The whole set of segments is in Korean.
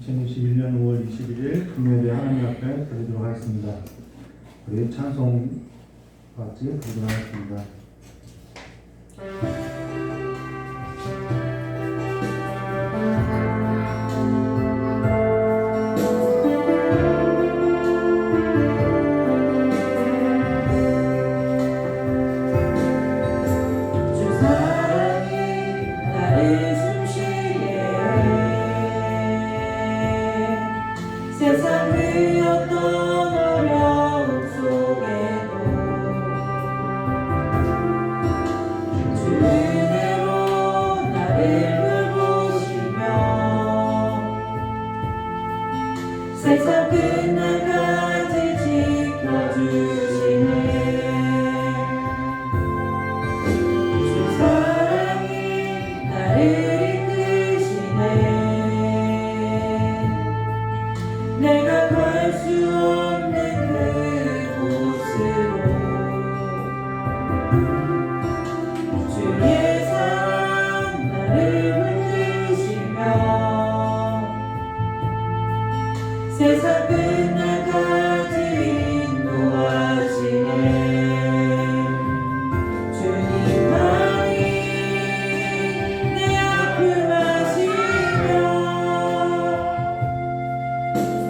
2021년 5월 21일 금요일에 하나님 앞에 드리도록 하겠습니다. 우리 찬송 같이 드리도록 하겠습니다. 세상 그 어떤 어려움 속에도 주 은혜로 나를 돌보시며 세상 끝날까지 지켜주시네. 주 사랑이 나를 이끄시네. 내가 갈 수 없는 그곳으로 주의 사랑 나를 붙드시며 세상 끝날까지 인도하시네. 주님만이 내 아픔 아시며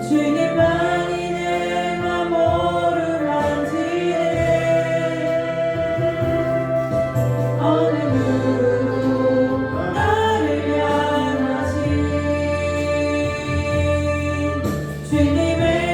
주님만이 내 맘 어루만지네. 어느 누구도 나를 향하신 주님의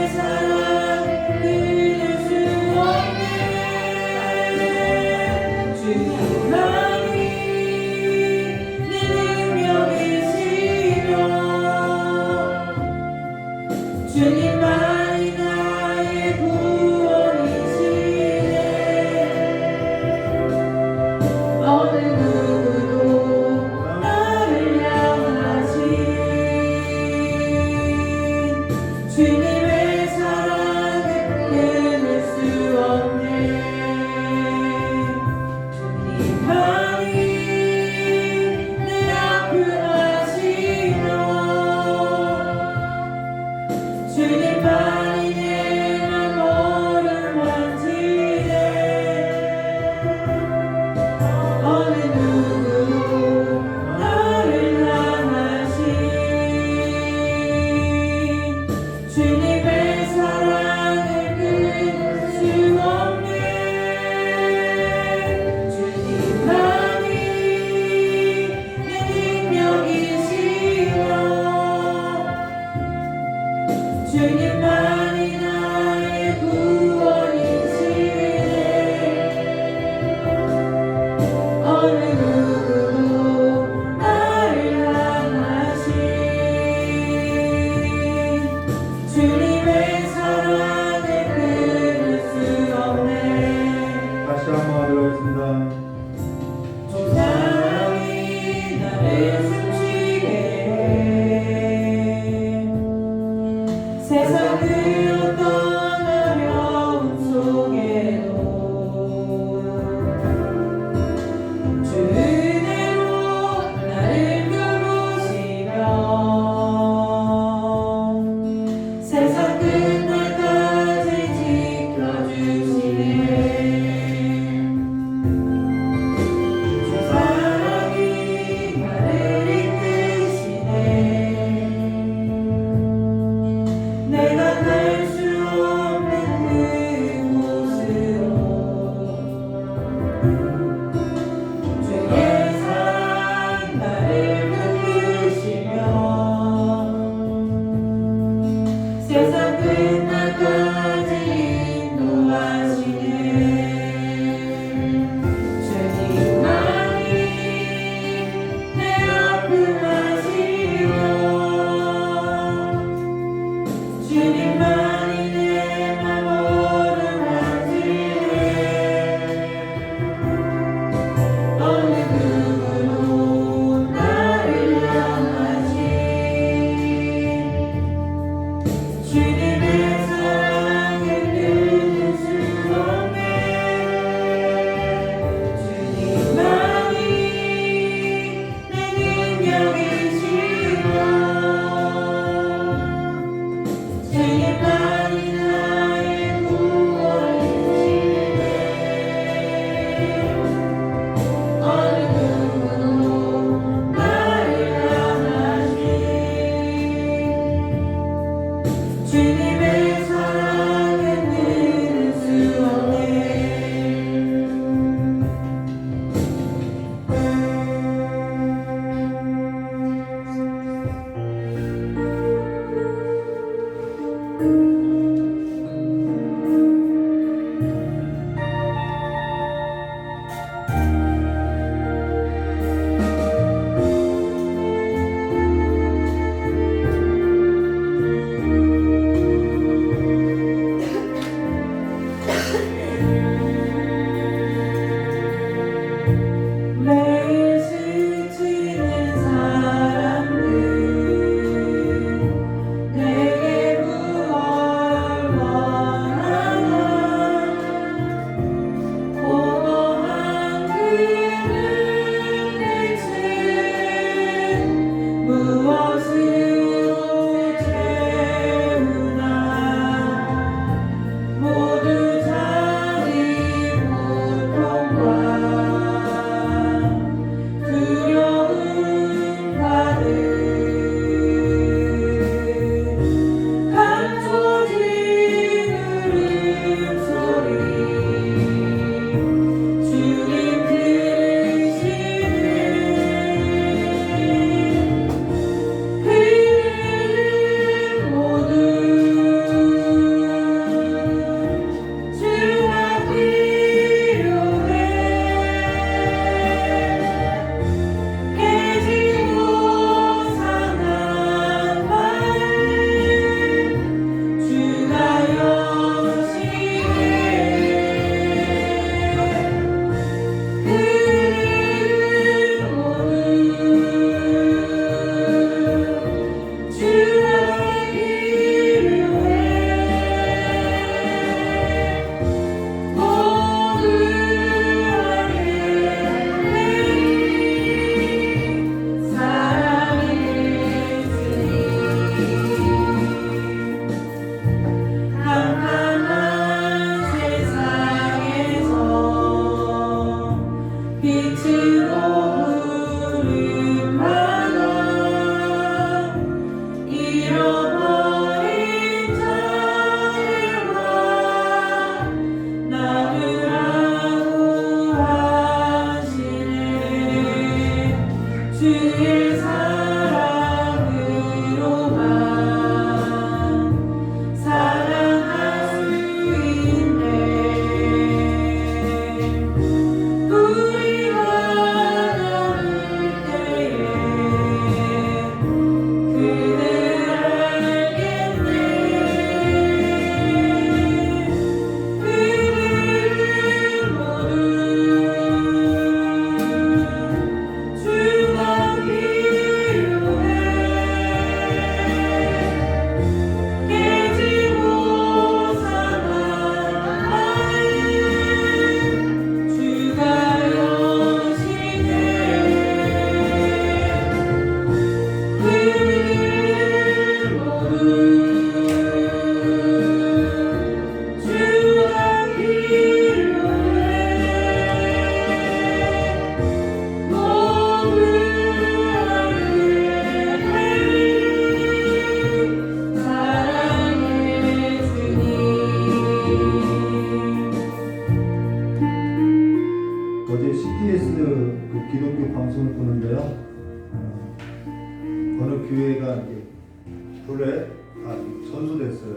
예배가 이제 불에 다 전수됐어요.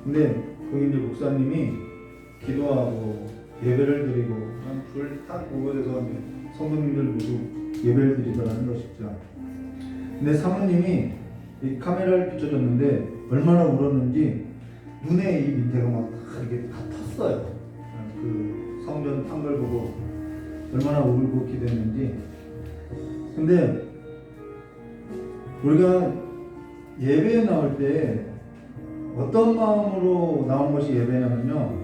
근데 거기 이제 목사님이 기도하고 예배를 드리고 불딱 보고돼서 성도님들 모두 예배를 드리더라는 것이죠. 근데 사모님이 이 카메라를 비춰줬는데 얼마나 울었는지 눈에 이 밑에가 막 이렇게 다 텄어요. 그 성전 탄 걸 보고 얼마나 울고 기도했는지. 근데 우리가 예배에 나올 때 어떤 마음으로 나온 것이 예배냐면요,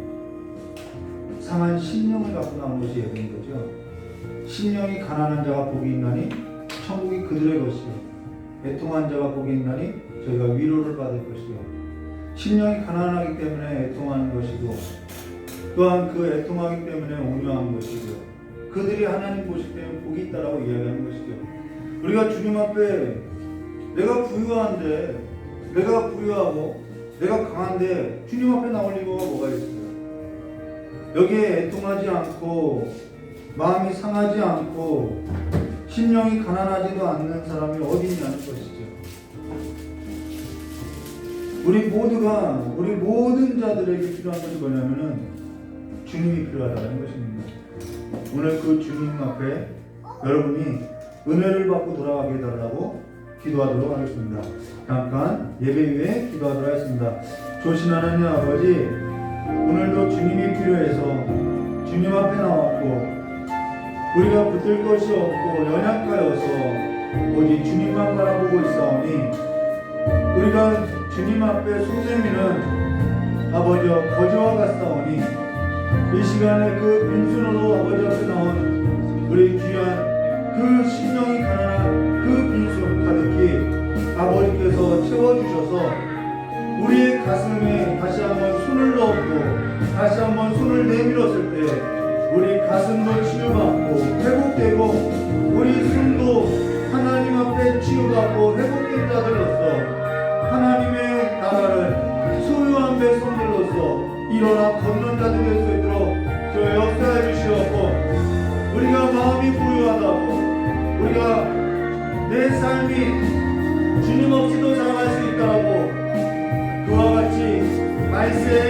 상한 심령을 갖고 나온 것이 예배인 거죠. 심령이 가난한 자가 복이 있나니 천국이 그들의 것이요, 애통한 자가 복이 있나니 저희가 위로를 받을 것이요. 심령이 가난하기 때문에 애통하는 것이고, 또한 그 애통하기 때문에 온유한 것이고요, 그들이 하나님 보실 때는 복이 있다라고 이야기하는 것이죠. 우리가 주님 앞에 내가 부유하고 내가 강한데 주님 앞에 나올 이유가 뭐가 있어요? 여기에 애통하지 않고 마음이 상하지 않고 심령이 가난하지도 않는 사람이 어디 있냐는 것이죠. 우리 모든 자들에게 필요한 것이 뭐냐면은 주님이 필요하다는 것입니다. 오늘 그 주님 앞에 여러분이 은혜를 받고 돌아가게 해달라고 기도하도록 하겠습니다. 잠깐 예배 후에 기도하도록 하겠습니다. 좋으신 하나님 아버지, 오늘도 주님이 필요해서 주님 앞에 나왔고 우리가 붙들 것이 없고 연약하여서 오직 주님만 바라보고 있사오니, 우리가 주님 앞에 소재미는 아버지여 거지와 같사오니 이 시간에 그 빈손으로 아버지 앞에 나온 우리 귀한 그 심령이 가난한 그 빈손 가득히 아버지께서 채워주셔서 우리의 가슴에 다시 한번 손을 넣고 다시 한번 손을 내밀었을 때 우리 가슴도 치유받고 회복되고 우리 손도 하나님 앞에 치유받고 회복된 자들로서 하나님의 나라를 소유한 백성들로서 일어나 걷는 자들 될 수 있도록 저 역사해 주시옵고, 우리가 마음이 부유하다고 우리가 내 삶이 주님 없이도 살아갈 수 있다고 그와 같이 말세에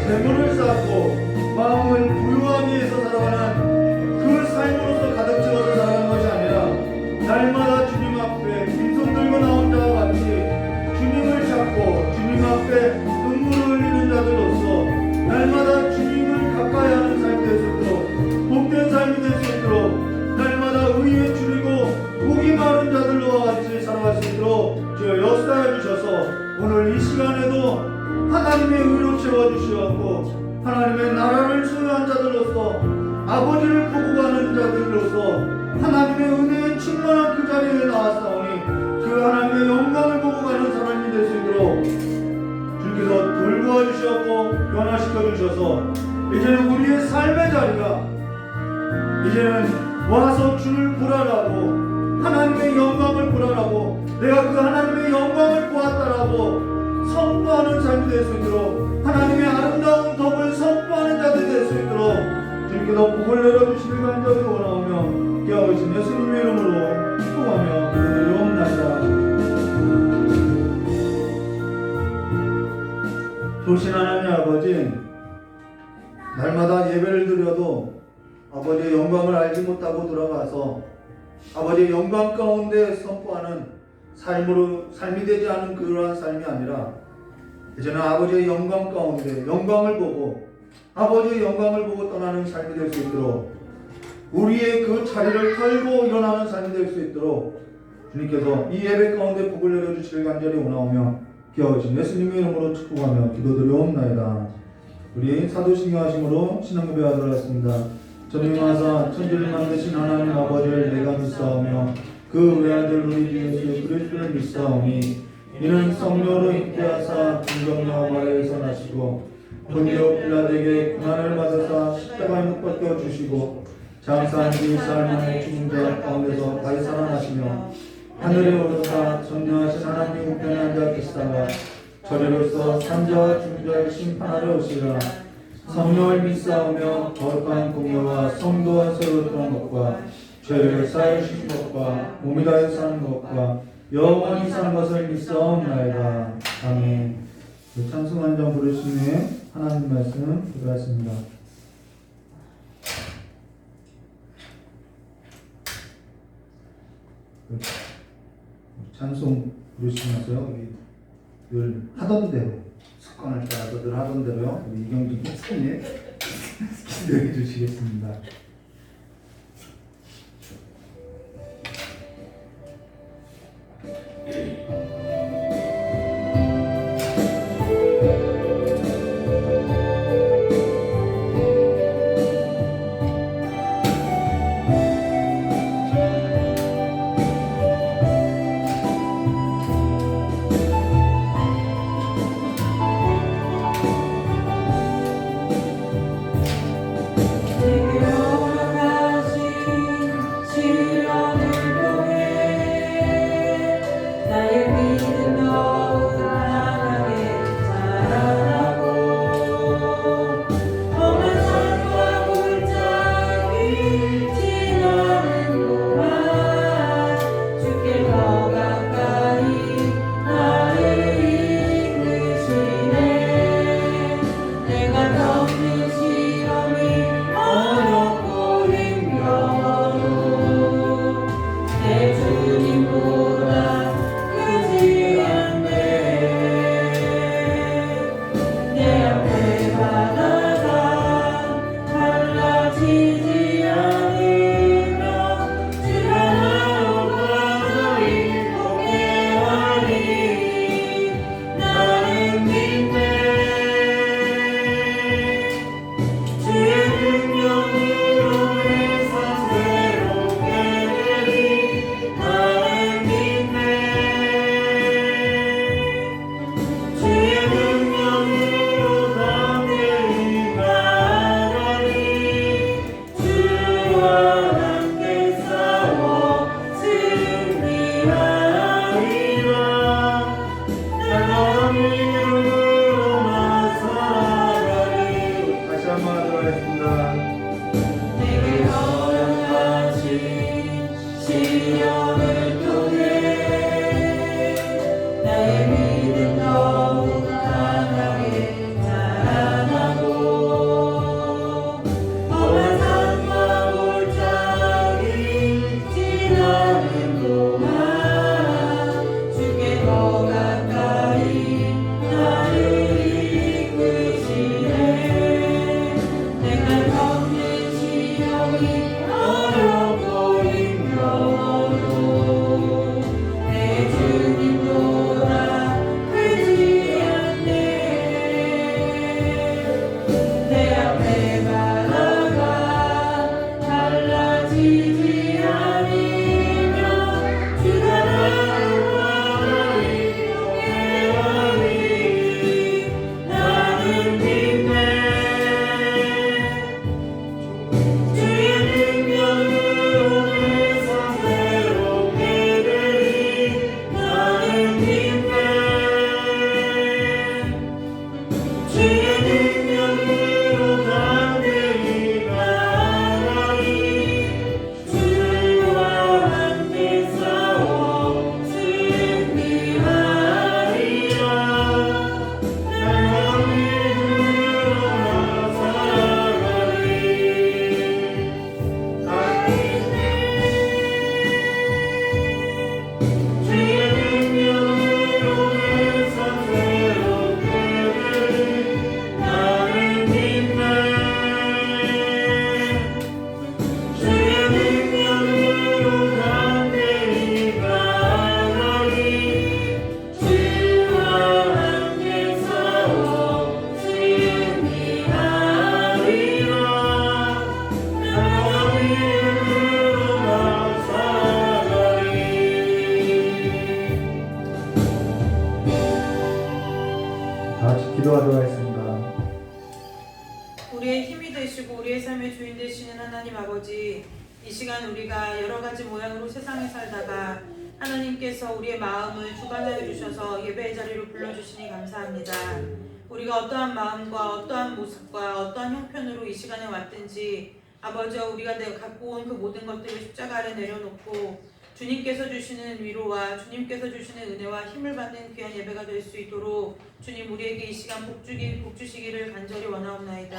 재물을 쌓고 마음을 부유하기 위해서 살아가는 그 삶으로서 가득 채워서 살아가는 것이 아니라 날마다 주님 앞에 빈손 들고 나온 자와 같이 주님을 찾고 주님 앞에 눈물을 흘리는 자들로서 날마다 주님을 가까이 하는 삶이 될 수 있도록 복된 삶이 될 수 있도록 날마다 의에 줄이고 복이 많은 자들과 같이 살아갈 수 있도록 주여 역사해 주셔서 오늘 이 시간에도 하나님의 의로 채워주시옵고 하나님의 나라를 소유한 자들로서 아버지를 보고 가는 자들로서 하나님의 은혜에 충만한 그 자리에 나왔사오니 그 하나님의 영광을 보고 가는 사람이 될 수 있도록 주께서 돌보아 주셨고 변화시켜 주셔서 이제는 우리의 삶의 자리가 이제는 와서 주를 보라라고 하나님의 영광을 보라라고 내가 그 하나님의 영광을 보았다라고 선포하는 삶이 될 수 있도록 하나님의 아름다운 덕을 선포하는 자들이 될 수 있도록 주님께서 복을 내려주시길 간절히 원하오며 기하오신 예수님의 이름으로 축복하며 기도드리옵나이다. 좋으신 하나님 아버지, 날마다 예배를 드려도 아버지의 영광을 알지 못하고 돌아가서 아버지의 영광 가운데 선포하는 삶이 되지 않은 그러한 삶이 아니라 이제는 아버지의 영광 가운데 영광을 보고 아버지의 영광을 보고 떠나는 삶이 될 수 있도록 우리의 그 자리를 털고 일어나는 삶이 될 수 있도록 주님께서 이 예배 가운데 복을 내려주시길 간절히 원하오며 기하오신 예수님의 이름으로 축복하며 기도드리옵나이다. 우리 사도신경 하심으로 신앙고백하도록 하겠습니다. 전능히 하사 천지를 만드신 하나님 아버지를 내가 믿사오며 그 외아들 우리 주 예수 그리스도를 믿사오니 이는 성령으로 잉태하사 중정녀 마리아에서 나시고 본디오 빌라도에게 고난을 받으사 십자가에 못 박혀 주시고 장사한 지 사흘 만에 죽은 자 가운데서 다시 살아나시며 하늘에 오르사 전능하신 하나님 우편에 앉아 계시다가 저리로서 산자와 죽은 자를 심판하러 오시리라. 성령을 믿사오며 거룩한 공예와 성도와 세우는 것과 죄를 사하여 주신 것과 몸이 다해 사는 것과 영원히 산 것을 믿사옵나이다. 아멘. 찬송 한 장 부르시는 하나님 말씀 기도하십니다. 찬송 부르시면서요, 늘 하던 대로 습관을 따라서 늘 하던 대로요, 우리 이경진 목사님 기도해 주시겠습니다. 기도하도록 하겠습니다. 우리의 힘이 되시고 우리의 삶의 주인 되시는 하나님 아버지, 이 시간 우리가 여러 가지 모양으로 세상에 살다가 하나님께서 우리의 마음을 주관하여 주셔서 예배의 자리로 불러주시니 감사합니다. 우리가 어떠한 마음과 어떠한 모습과 어떠한 형편으로 이 시간에 왔든지 아버지와 우리가 갖고 온 그 모든 것들을 십자가 아래 내려놓고 주님께서 주시는 위로와 주님께서 주시는 은혜와 힘을 받는 귀한 예배가 될 수 있도록 주님 우리에게 이 시간 복주시기를 간절히 원하옵나이다.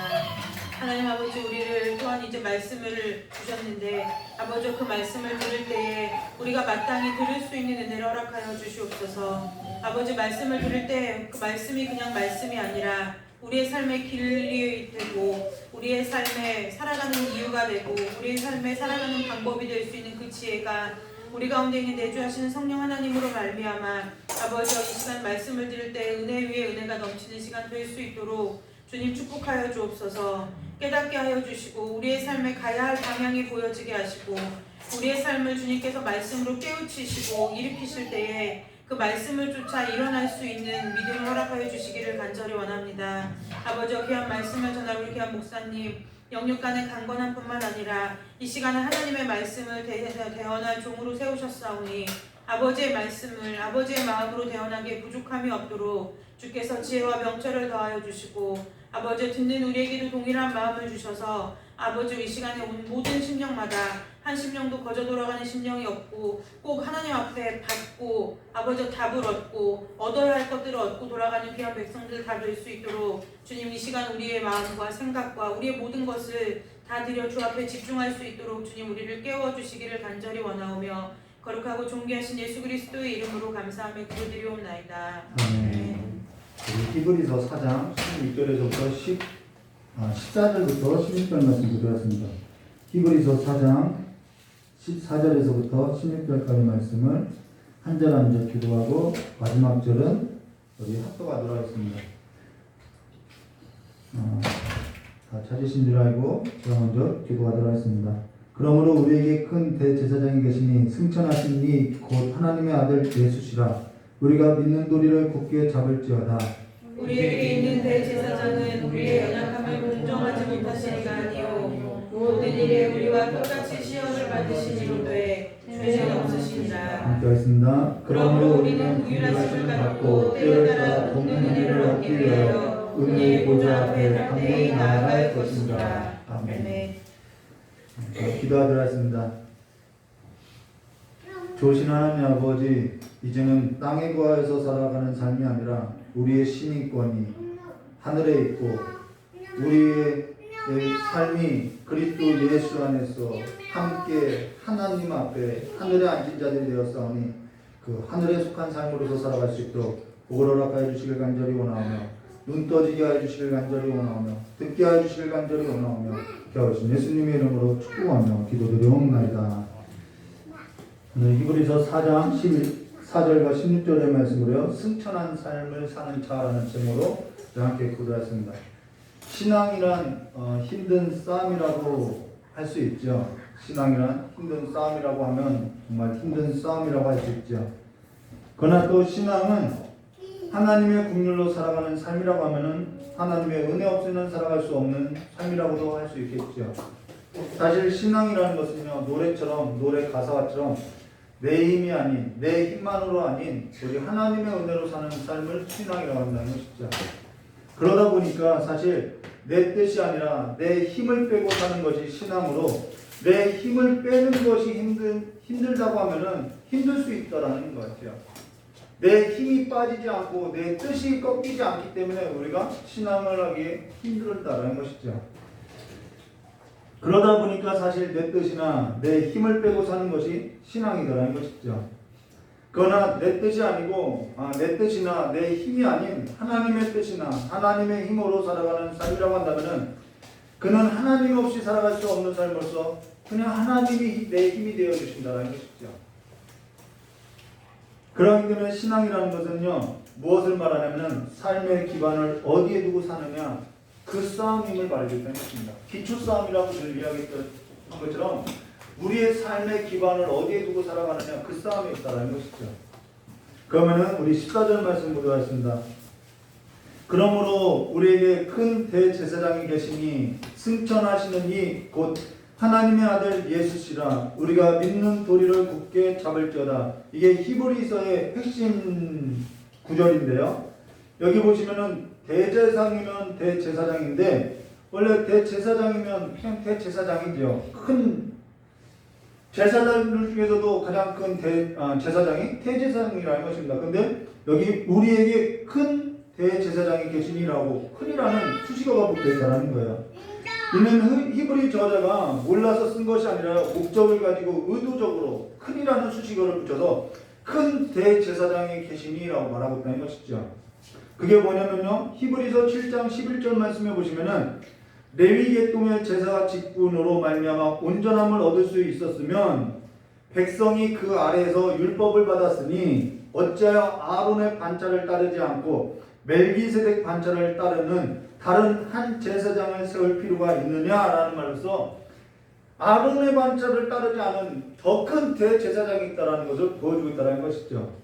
하나님 아버지, 우리를 또한 이제 말씀을 주셨는데 아버지, 그 말씀을 들을 때에 우리가 마땅히 들을 수 있는 은혜를 허락하여 주시옵소서. 아버지, 말씀을 들을 때 그 말씀이 그냥 말씀이 아니라 우리의 삶의 길이 되고 우리의 삶에 살아가는 이유가 되고 우리의 삶에 살아가는 방법이 될 수 있는 그 지혜가 우리 가운데 있는 내주하시는 성령 하나님으로 말미암아 아버지, 이 시간 말씀을 들을 때 은혜 위에 은혜가 넘치는 시간 될 수 있도록 주님 축복하여 주옵소서. 깨닫게 하여 주시고 우리의 삶에 가야 할 방향이 보여지게 하시고 우리의 삶을 주님께서 말씀으로 깨우치시고 일으키실 때에 그 말씀을 쫓아 일어날 수 있는 믿음을 허락하여 주시기를 간절히 원합니다. 아버지, 귀한 말씀을 전할 우리 귀한 목사님 영육간의 강건함 뿐만 아니라 이 시간에 하나님의 말씀을 대언할 종으로 세우셨사오니 아버지의 말씀을 아버지의 마음으로 대언하기에 부족함이 없도록 주께서 지혜와 명철을 더하여 주시고 아버지, 듣는 우리에게도 동일한 마음을 주셔서 아버지, 이 시간에 온 모든 심령마다 한 심령도 거저 돌아가는 심령이 없고 꼭 하나님 앞에 받고 아버지 답을 얻고 얻어야 할 것들을 얻고 돌아가는 귀한 백성들 다 될 수 있도록 주님 이 시간 우리의 마음과 생각과 우리의 모든 것을 다 드려 주 앞에 집중할 수 있도록 주님 우리를 깨워주시기를 간절히 원하오며 거룩하고 존귀하신 예수 그리스도의 이름으로 감사하며 기도드리옵나이다. 아멘. 히브리서 4장 16절에서부터 14절부터 16절 말씀 드렸습니다. 히브리서 4장 14절에서부터 16절까지 말씀을 한 절 한 절 기도하고 마지막 절은 우리 합독하도록 하겠습니다. 다 찾으신 줄 알고 제가 먼저 기도하도록 하겠습니다. 그러므로 우리에게 큰 대제사장이 계시니 승천하신 이 곧 하나님의 아들 예수시라. 우리가 믿는 도리를 굳게 잡을지어다. 우리에게 있는 대제사장은 우리의 연약함을 공정하지 못하시니가 아니요 모든 일에 우리와 똑같이 시험을 받으시니로되 죄는 없으시니라. 함께 하겠습니다. 그러므로 우리는 유일하심을 받고 때에 따라 돕는 은혜를 얻기 위하여 은혜의 보좌 앞에 담대히 나아갈 것입니다. 아멘. 기도하도록 하겠습니다. 좋으신 하나님 아버지, 이제는 땅에 거하여서 살아가는 삶이 아니라 우리의 신인권이 하늘에 있고 우리의 삶이 그리스도 예수 안에서 함께 하나님 앞에 하늘에 앉은 자들이 되었사오니 그 하늘에 속한 삶으로서 살아갈 수 있도록 복을 허락하여 주시길 간절히 원하오며 눈 떠지게 하여 주시길 간절히 원하오며 듣게 하여 주시길 간절히 원하오며 겨우신 예수님의 이름으로 축복하며 기도드리옵나이다. 히브리서 4장 14절과 16절의 말씀으로요, 승천한 삶을 사는 자라는 제목으로 함께 기도하였습니다. 신앙이란 힘든 싸움이라고 할 수 있죠. 신앙이란 힘든 싸움이라고 하면 정말 힘든 싸움이라고 할 수 있죠. 그러나 또 신앙은 하나님의 국률로 살아가는 삶이라고 하면은 하나님의 은혜 없이는 살아갈 수 없는 삶이라고도 할 수 있겠죠. 사실 신앙이라는 것은요, 노래 가사처럼 내 힘이 아닌 내 힘만으로 아닌 우리 하나님의 은혜로 사는 삶을 신앙이라고 한다는 것이죠. 그러다 보니까 사실 내 뜻이 아니라 내 힘을 빼고 사는 것이 신앙으로 내 힘을 빼는 것이 힘들다고 하면은 힘들 수 있다라는 것 같아요. 내 힘이 빠지지 않고 내 뜻이 꺾이지 않기 때문에 우리가 신앙을 하기에 힘들었다라는 것이죠. 그러다 보니까 사실 내 뜻이나 내 힘을 빼고 사는 것이 신앙이다라는 것이죠. 그러나 내 뜻이 아니고 내 뜻이나 내 힘이 아닌 하나님의 뜻이나 하나님의 힘으로 살아가는 삶이라고 한다면은 그는 하나님 없이 살아갈 수 없는 삶으로서 그냥 하나님이 내 힘이 되어 주신다는 것이죠. 그렇기 때문에 신앙이라는 것은요, 무엇을 말하냐면 삶의 기반을 어디에 두고 사느냐, 그 싸움임을 말해주는 것입니다. 기초 싸움이라고 늘 이야기했던 것처럼 우리의 삶의 기반을 어디에 두고 살아가느냐, 그 싸움이 있다는 것이죠. 그러면은 우리 14절 말씀 보도록 하겠습니다. 그러므로 우리에게 큰 대제사장이 계시니 승천하시는 이 곧 하나님의 아들 예수시라. 우리가 믿는 도리를 굳게 잡을지어다. 이게 히브리서의 핵심 구절인데요. 여기 보시면은 대제사장이면 대제사장인데 원래 대제사장이면 그냥 대제사장이죠. 큰 제사장들 중에서도 가장 큰 제사장이 대제사장이라는 것입니다. 근데 여기 우리에게 큰 대제사장이 계시니라고 큰이라는 수식어가 붙어 있다는 거예요. 이는 히브리 저자가 몰라서 쓴 것이 아니라 목적을 가지고 의도적으로 큰이라는 수식어를 붙여서 큰 대제사장이 계시니라고 말하고 있다는 것이죠. 그게 뭐냐면요, 히브리서 7장 11절 말씀해 보시면은 레위 계통의 제사 직분으로 말미암아 온전함을 얻을 수 있었으면 백성이 그 아래에서 율법을 받았으니 어찌하여 아론의 반차를 따르지 않고 멜기세덱 반차를 따르는 다른 한 제사장을 세울 필요가 있느냐라는 말로서 아론의 반차를 따르지 않은 더 큰 대제사장이 있다는 것을 보여주고 있다는 것이죠.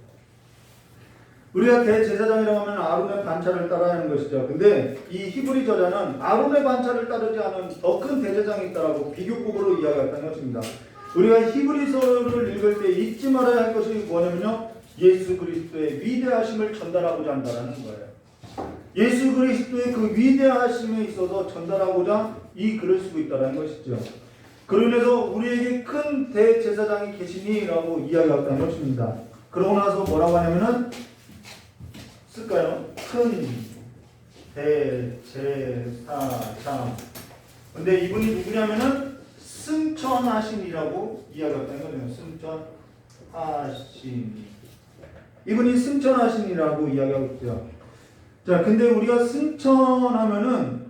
우리가 대제사장이라고 하면 아론의 반차를 따라야 하는 것이죠. 근데 이 히브리 저자는 아론의 반차를 따르지 않은 더 큰 대제사장이 있다라고 비교급으로 이야기했다는 것입니다. 우리가 히브리서를 읽을 때 잊지 말아야 할 것이 뭐냐면요, 예수 그리스도의 위대하심을 전달하고자 한다는 거예요. 예수 그리스도의 그 위대하심에 있어서 전달하고자 이 글을 쓰고 있다는 것이죠. 그러면서 우리에게 큰 대제사장이 계시니라고 이야기했다는 것입니다. 그러고 나서 뭐라고 하냐면은 쓸까요? 큰 대제사장. 근데 이분이 누구냐면은 승천하신이라고 이야기했다는 거예요. 승천하신. 이분이 승천하신이라고 이야기하고 있죠. 자, 근데 우리가 승천하면은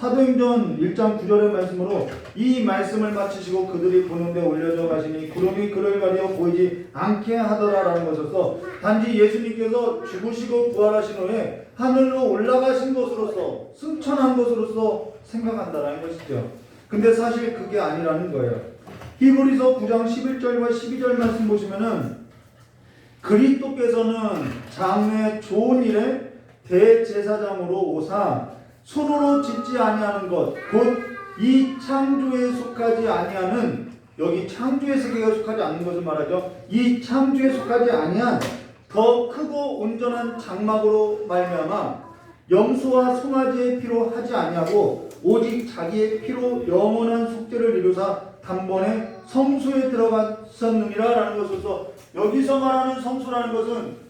사도행전 1장 9절의 말씀으로 이 말씀을 마치시고 그들이 보는데 올려져 가시니 구름이 그를 가려 보이지 않게 하더라라는 것으로서 단지 예수님께서 죽으시고 부활하신 후에 하늘로 올라가신 것으로서 승천한 것으로서 생각한다라는 것이죠. 근데 사실 그게 아니라는 거예요. 히브리서 9장 11절과 12절 말씀 보시면은 그리스도께서는 장래 좋은 일에 대제사장으로 오사 손으로 짓지 아니하는 것 곧 이 창조에 속하지 아니하는, 여기 창조의 세계가 속하지 않는 것을 말하죠. 이 창조에 속하지 아니한 더 크고 온전한 장막으로 말미암아 염소와 송아지의 피로 하지 아니하고 오직 자기의 피로 영원한 속죄를 이루사 단번에 성소에 들어갔었느니라 라는 것으로서 여기서 말하는 성소라는 것은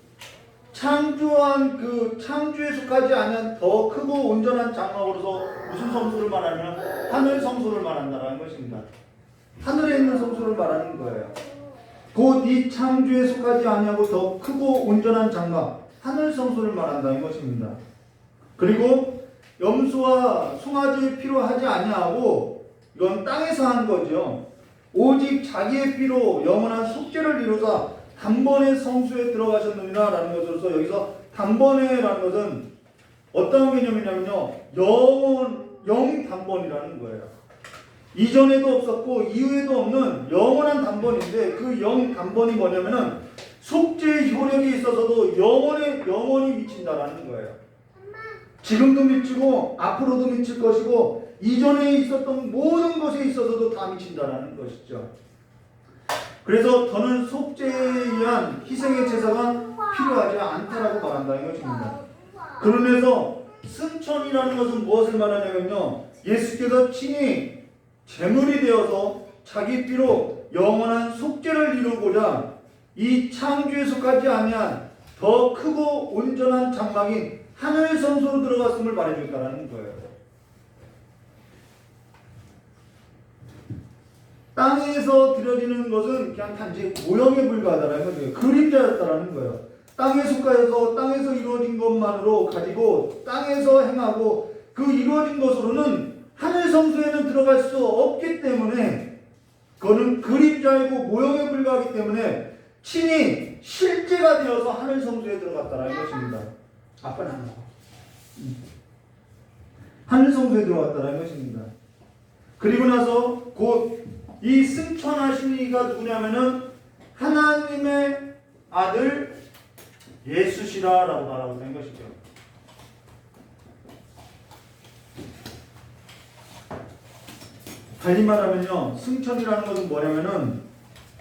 창조한 그 창조에 속하지 않은 더 크고 온전한 장막으로서 무슨 성소를 말하냐면 하늘 성소를 말한다는 것입니다. 하늘에 있는 성소를 말하는 거예요. 곧 이 창조에 속하지 아니하고 더 크고 온전한 장막 하늘 성소를 말한다는 것입니다. 그리고 염소와 송아지의 피로 하지 아니하고 이건 땅에서 한 거죠. 오직 자기의 피로 영원한 속죄를 이루사 단번에 성수에 들어가셨느니라 라는 것으로서 여기서 단번에라는 것은 어떤 개념이냐면요, 영 단번이라는 거예요. 이전에도 없었고 이후에도 없는 영원한 단번인데 그 영 단번이 뭐냐면은 속죄의 효력이 있어서도 영원히 미친다라는 거예요. 지금도 미치고 앞으로도 미칠 것이고 이전에 있었던 모든 것에 있어서도 다 미친다라는 것이죠. 그래서 더는 속죄에 의한 희생의 제사가 필요하지 않다라고 말한다는 것입니다. 그러면서 승천이라는 것은 무엇을 말하냐면요, 예수께서 친히 제물이 되어서 자기 피로 영원한 속죄를 이루고자 이 창조에 속하지 아니한 더 크고 온전한 장막인 하늘 성소로 들어갔음을 말해주겠다는 거예요. 땅에서 드려지는 것은 그냥 단지 모형에 불과하다는 거예요. 그림자였다는 거예요. 땅에 속하여서 땅에서 이루어진 것만으로 가지고 땅에서 행하고 그 이루어진 것으로는 하늘 성소에는 들어갈 수 없기 때문에 그거는 그림자이고 모형에 불과하기 때문에 친히 실제가 되어서 하늘 성소에 들어갔다는 것입니다. 아빠는 안 나와. 하늘 성소에 들어갔다는 것입니다. 그리고 나서 곧 이 승천하신 이가 누구냐면은 하나님의 아들 예수시라라고 말하고 있는 것이죠. 달리 말하면요, 승천이라는 것은 뭐냐면은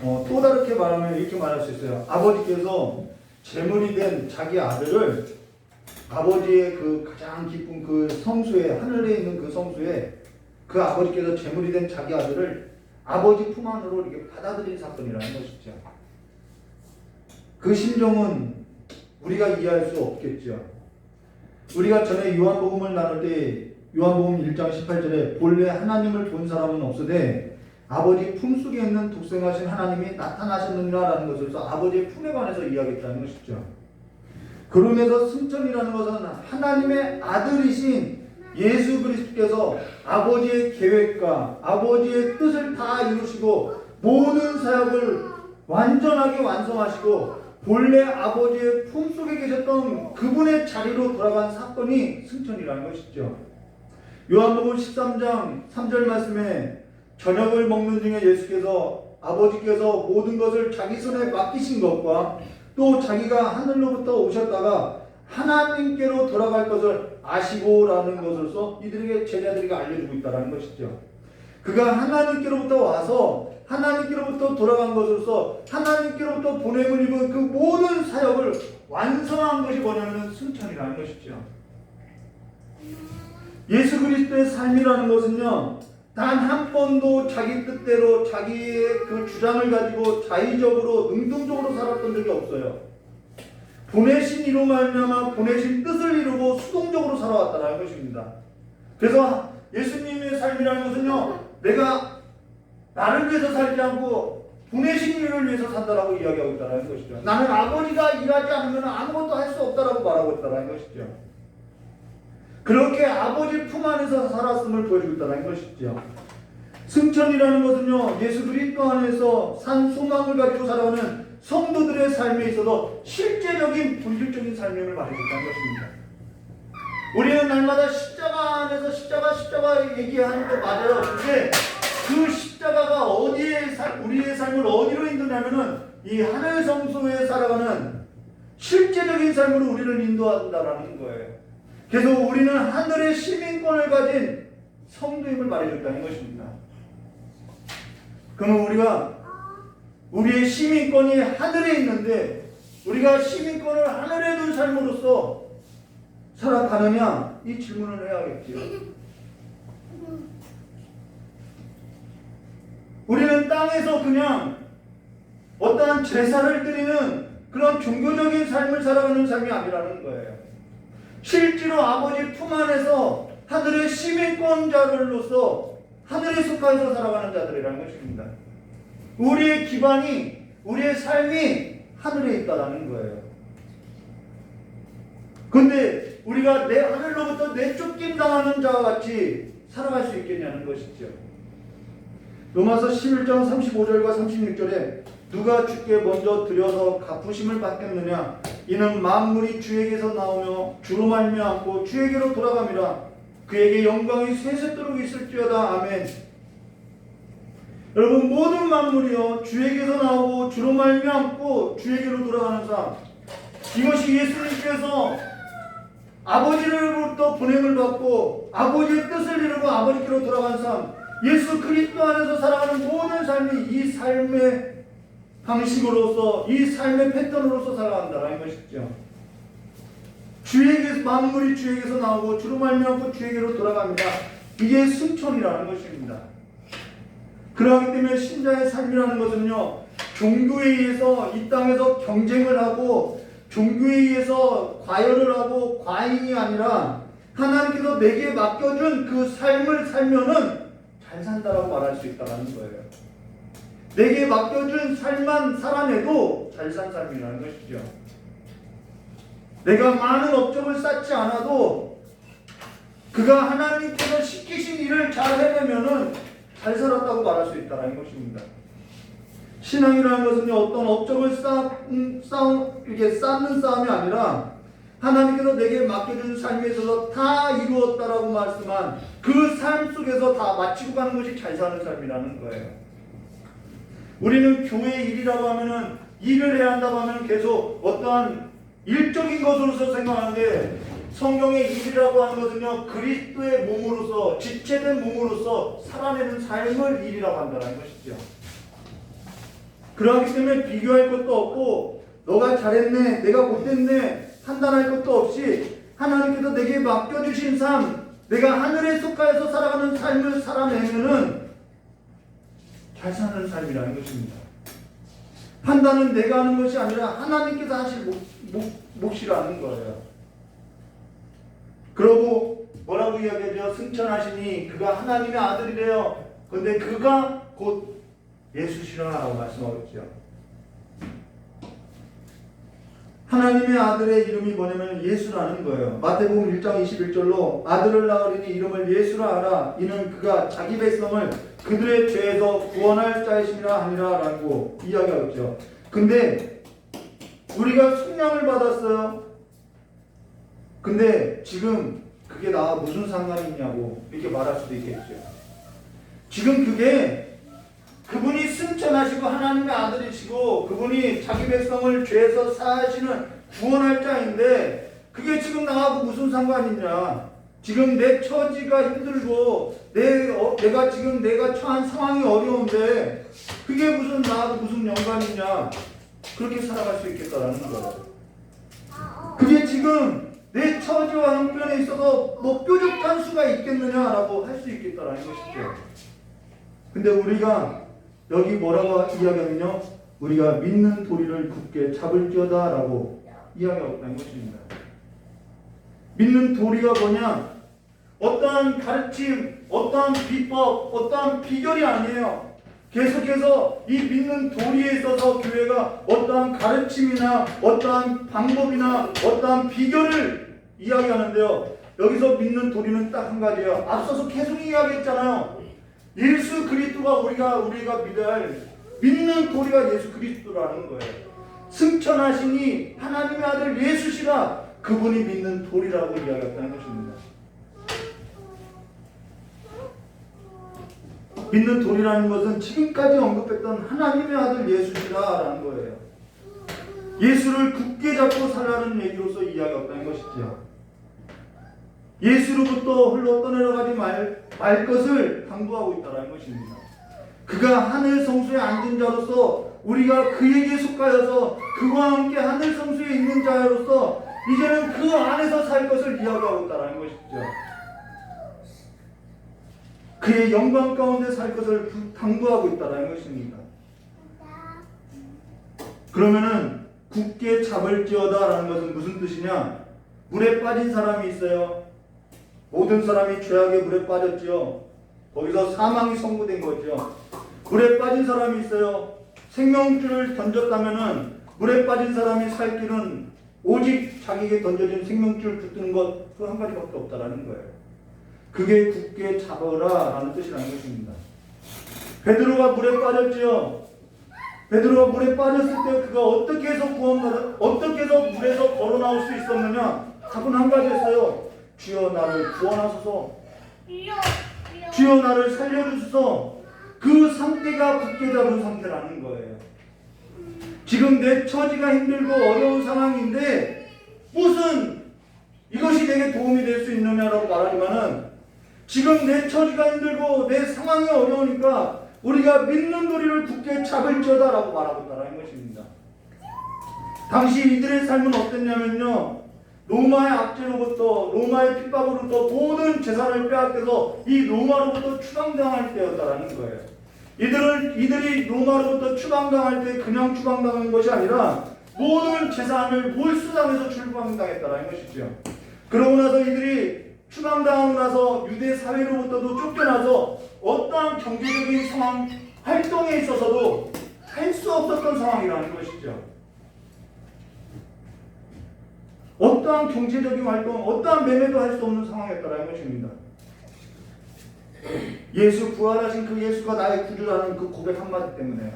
또 다르게 말하면 이렇게 말할 수 있어요. 아버지께서 제물이 된 자기 아들을 아버지의 그 가장 깊은 그 성수에, 하늘에 있는 그 성수에 그 아버지께서 제물이 된 자기 아들을 아버지 품 안으로 이렇게 받아들인 사건이라는 것이죠. 그 심정은 우리가 이해할 수 없겠죠. 우리가 전에 요한복음을 나눌 때 요한복음 1장 18절에 본래 하나님을 본 사람은 없으되 아버지 품속에 있는 독생하신 하나님이 나타나셨느니라라는 것에서 아버지의 품에 관해서 이야기했다는 것이죠. 그러면서 승천이라는 것은 하나님의 아들이신 예수 그리스도께서 아버지의 계획과 아버지의 뜻을 다 이루시고 모든 사역을 완전하게 완성하시고 본래 아버지의 품속에 계셨던 그분의 자리로 돌아간 사건이 승천이라는 것이죠. 요한복음 13장 3절 말씀에 저녁을 먹는 중에 예수께서 아버지께서 모든 것을 자기 손에 맡기신 것과 또 자기가 하늘로부터 오셨다가 하나님께로 돌아갈 것을 아시고라는 것으로서 이들에게 제자들에게 알려주고 있다는 것이죠. 그가 하나님께로부터 와서 하나님께로부터 돌아간 것으로서 하나님께로부터 보냄을 입은 그 모든 사역을 완성한 것이 뭐냐면 승천이라는 것이죠. 예수 그리스도의 삶이라는 것은요, 단 한 번도 자기 뜻대로 자기의 그 주장을 가지고 자의적으로 능동적으로 살았던 적이 없어요. 보내신 이로 말미암아 보내신 뜻을 이루고 수동적으로 살아왔다는 것입니다. 그래서 예수님의 삶이라는 것은요, 내가 나를 위해서 살지 않고 보내신 이를 위해서 산다라고 이야기하고 있다는 것이죠. 나는 아버지가 일하지 않으면 아무것도 할 수 없다라고 말하고 있다는 것이죠. 그렇게 아버지 품 안에서 살았음을 보여주고 있다는 것이죠. 승천이라는 것은요, 예수 그리스도 안에서 산 소망을 가지고 살아가는 성도들의 삶에 있어서 실제적인 본질적인 삶임을 말해줬다는 것입니다. 우리는 날마다 십자가 안에서 십자가 얘기하는 거 맞아요. 근데 그 십자가가 우리의 삶을 어디로 인도냐면은 이 하늘 성소에 살아가는 실제적인 삶으로 우리를 인도한다라는 거예요. 그래서 우리는 하늘의 시민권을 가진 성도임을 말해줬다는 것입니다. 그러면 우리의 시민권이 하늘에 있는데 우리가 시민권을 하늘에 둔 삶으로서 살아가느냐? 이 질문을 해야겠지요. 우리는 땅에서 그냥 어떠한 제사를 드리는 그런 종교적인 삶을 살아가는 삶이 아니라는 거예요. 실제로 아버지 품 안에서 하늘의 시민권자들로서 하늘에 속하여서 살아가는 자들이라는 것입니다. 우리의 기반이, 우리의 삶이 하늘에 있다는 거예요. 그런데 우리가 내 하늘로부터 내쫓김 당하는 자와 같이 살아갈 수 있겠냐는 것이죠. 로마서 11장 35절과 36절에 누가 주께 먼저 드려서 갚으심을 받겠느냐? 이는 만물이 주에게서 나오며 주로 말미암고 주에게로 돌아감이라. 그에게 영광이 세세토록 있을지어다. 아멘. 여러분, 모든 만물이요 주에게서 나오고 주로 말미암고 주에게로 돌아가는 삶, 이것이 예수님께서 아버지로부터 보냄을 받고 아버지의 뜻을 이루고 아버지께로 돌아가는 삶, 예수 그리스도 안에서 살아가는 모든 삶이 이 삶의 방식으로서, 이 삶의 패턴으로서 살아간다는 것이죠. 만물이 주에게서 나오고 주로 말미암고 주에게로 돌아갑니다. 이게 승천이라는 것입니다. 그러기 때문에 신자의 삶이라는 것은요, 종교에 의해서 이 땅에서 경쟁을 하고 종교에 의해서 과열을 하고 과잉이 아니라 하나님께서 내게 맡겨준 그 삶을 살면은 잘 산다라고 말할 수 있다는 거예요. 내게 맡겨준 삶만 살아내도 잘 산 삶이라는 것이죠. 내가 많은 업적을 쌓지 않아도 그가 하나님께서 시키신 일을 잘 해내면은 잘 살았다고 말할 수 있다는 것입니다. 신앙이라는 것은 어떤 업적을 이렇게 쌓는 싸움이 아니라 하나님께서 내게 맡겨준 삶에 있어서 다 이루었다라고 말씀한 그 삶 속에서 다 마치고 가는 것이 잘 사는 삶이라는 거예요. 우리는 교회 일이라고 하면은 일을 해야 한다고 하면 계속 어떠한 일적인 것으로서 생각하는데 성경의 일이라고 하는 것은요, 그리스도의 몸으로서, 지체된 몸으로서 살아내는 삶을 일이라고 한다는 것이죠. 그러기 때문에 비교할 것도 없고 너가 잘했네, 내가 못했네 판단할 것도 없이 하나님께서 내게 맡겨주신 삶, 내가 하늘에 속하여서 살아가는 삶을 살아내면은 잘 사는 삶이라는 것입니다. 판단은 내가 하는 것이 아니라 하나님께서 하실 몫이라는 거예요. 그러고 뭐라고 이야기하죠? 승천하시니 그가 하나님의 아들이래요. 근데 그가 곧 예수시라고 말씀하고 있죠. 하나님의 아들의 이름이 뭐냐면 예수라는 거예요. 마태복음 1장 21절로 아들을 낳으리니 이름을 예수라 하라. 이는 그가 자기 백성을 그들의 죄에서 구원할 자이심이라 하니라 라고 이야기하고 있죠. 근데 우리가 속량을 받았어요. 근데 지금 그게 나와 무슨 상관이 있냐고 이렇게 말할 수도 있겠죠. 지금 그게 그분이 승천하시고 하나님의 아들이시고 그분이 자기 백성을 죄에서 사하시는 구원할 자인데 그게 지금 나하고 무슨 상관이냐. 지금 내 처지가 힘들고 내가 지금 내가 처한 상황이 어려운데 그게 무슨 나하고 무슨 연관이냐. 그렇게 살아갈 수 있겠다라는 거예요. 그게 지금 내 처지와 형편에 있어서 뭐 뾰족한 수가 있겠느냐라고 할 수 있겠다라는 것이죠. 근데 우리가 여기 뭐라고 이야기하면요, 우리가 믿는 도리를 굳게 잡을지어다 라고 이야기하고 있다는 것입니다. 믿는 도리가 뭐냐? 어떠한 가르침, 어떠한 비법, 어떠한 비결이 아니에요. 계속해서 이 믿는 도리에 있어서 교회가 어떠한 가르침이나 어떠한 방법이나 어떠한 비결을 이야기하는데요, 여기서 믿는 도리는 딱 한 가지예요. 앞서서 계속 이야기했잖아요. 예수 그리스도가 우리가 믿어야 할 믿는 도리가 예수 그리스도라는 거예요. 승천하시니 하나님의 아들 예수시라. 그분이 믿는 도리라고 이야기했다는 것입니다. 믿는 도리라는 것은 지금까지 언급했던 하나님의 아들 예수시라라는 거예요. 예수를 굳게 잡고 살라는 얘기로서 이야기했다는 것이죠. 예수로부터 흘러 떠내려가지 말 것을 당부하고 있다는 것입니다. 그가 하늘 성소에 앉은 자로서 우리가 그에게 속하여서 그와 함께 하늘 성소에 있는 자로서 이제는 그 안에서 살 것을 이야기하고 있다는 것이죠. 그의 영광 가운데 살 것을 당부하고 있다는 것입니다. 그러면은 굳게 잡을지어다라는 것은 무슨 뜻이냐? 물에 빠진 사람이 있어요. 모든 사람이 죄악의 물에 빠졌지요. 거기서 사망이 선고된 거죠. 물에 빠진 사람이 있어요. 생명줄을 던졌다면은 물에 빠진 사람이 살 길은 오직 자기에게 던져진 생명줄 붙드는 것 그 한 가지밖에 없다라는 거예요. 그게 굳게 잡아라라는 뜻이라는 것입니다. 베드로가 물에 빠졌지요. 베드로가 물에 빠졌을 때 그가 어떻게 해서 어떻게 해서 물에서 걸어 나올 수 있었느냐? 답은 한 가지였어요. 주여 나를 구원하소서. 주여 나를 살려주소서. 그 상태가 굳게 잡은 상태라는 거예요. 지금 내 처지가 힘들고 어려운 상황인데 무슨 이것이 내게 도움이 될 수 있느냐라고 말하지만은 지금 내 처지가 힘들고 내 상황이 어려우니까 우리가 믿는 도리를 굳게 잡을지어다라고 말하고 있다는 것입니다. 당시 이들의 삶은 어땠냐면요, 로마의 압제로부터 로마의 핍박으로부터 모든 재산을 빼앗겨서 이 로마로부터 추방당할 때였다라는 거예요. 이들이 로마로부터 추방당할 때 그냥 추방당한 것이 아니라 모든 재산을 몰수당해서 추방당했다라는 것이죠. 그러고 나서 이들이 추방당하고 나서 유대 사회로부터도 쫓겨나서 어떠한 경제적인 상황, 활동에 있어서도 할 수 없었던 상황이라는 것이죠. 어떠한 경제적인 활동, 어떠한 매매도 할 수 없는 상황이었다는 것입니다. 예수 부활하신 그 예수가 나의 구주라는 그 고백 한마디 때문에요.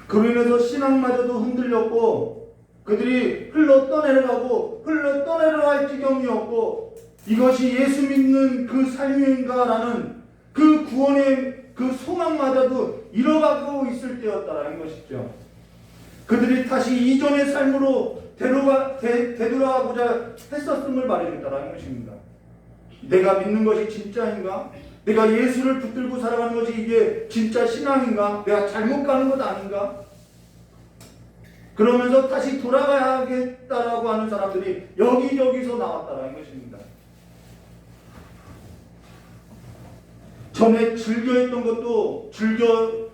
그로 인해서 신앙마저도 흔들렸고 그들이 흘러 떠내려갈 지경이었고 이것이 예수 믿는 그 삶인가라는 그 구원의 그 소망마저도 잃어가고 있을 때였다라는 것이죠. 그들이 다시 이전의 삶으로 되돌아가고자 했었음을 말해준다라는 것입니다. 내가 믿는 것이 진짜인가? 내가 예수를 붙들고 살아가는 것이 이게 진짜 신앙인가? 내가 잘못 가는 것 아닌가? 그러면서 다시 돌아가야겠다라고 하는 사람들이 여기저기서 나왔다라는 것입니다. 전에 즐겨했던 것도 즐겨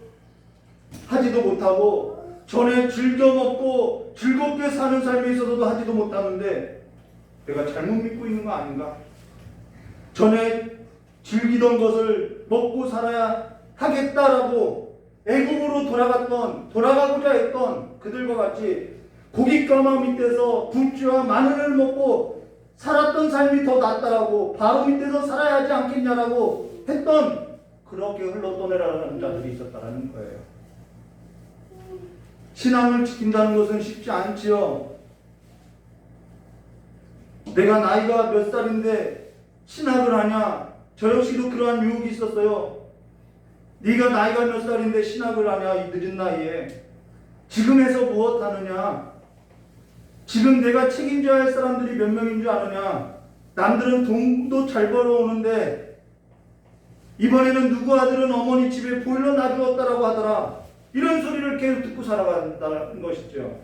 하지도 못하고, 전에 즐겨 먹고 즐겁게 사는 삶에 있어서도 하지도 못하는데 내가 잘못 믿고 있는 거 아닌가? 전에 즐기던 것을 먹고 살아야 하겠다라고 애굽으로 돌아가고자 했던 그들과 같이 고깃가마 밑에서 굴주와 마늘을 먹고 살았던 삶이 더 낫다라고, 바로 밑에서 살아야 하지 않겠냐라고 했던, 그렇게 흘러떠내라는 자들이 있었다라는 거예요. 신앙을 지킨다는 것은 쉽지 않지요. 내가 나이가 몇 살인데 신학을 하냐? 저 역시도 그러한 유혹이 있었어요. 네가 나이가 몇 살인데 신학을 하냐, 이 늦은 나이에. 지금에서 무엇 하느냐? 지금 내가 책임져야 할 사람들이 몇 명인 줄 아느냐? 남들은 돈도 잘 벌어오는데 이번에는 누구 아들은 어머니 집에 보일러 놔주었다라고 하더라. 이런 소리를 계속 듣고 살아간다는 것이죠.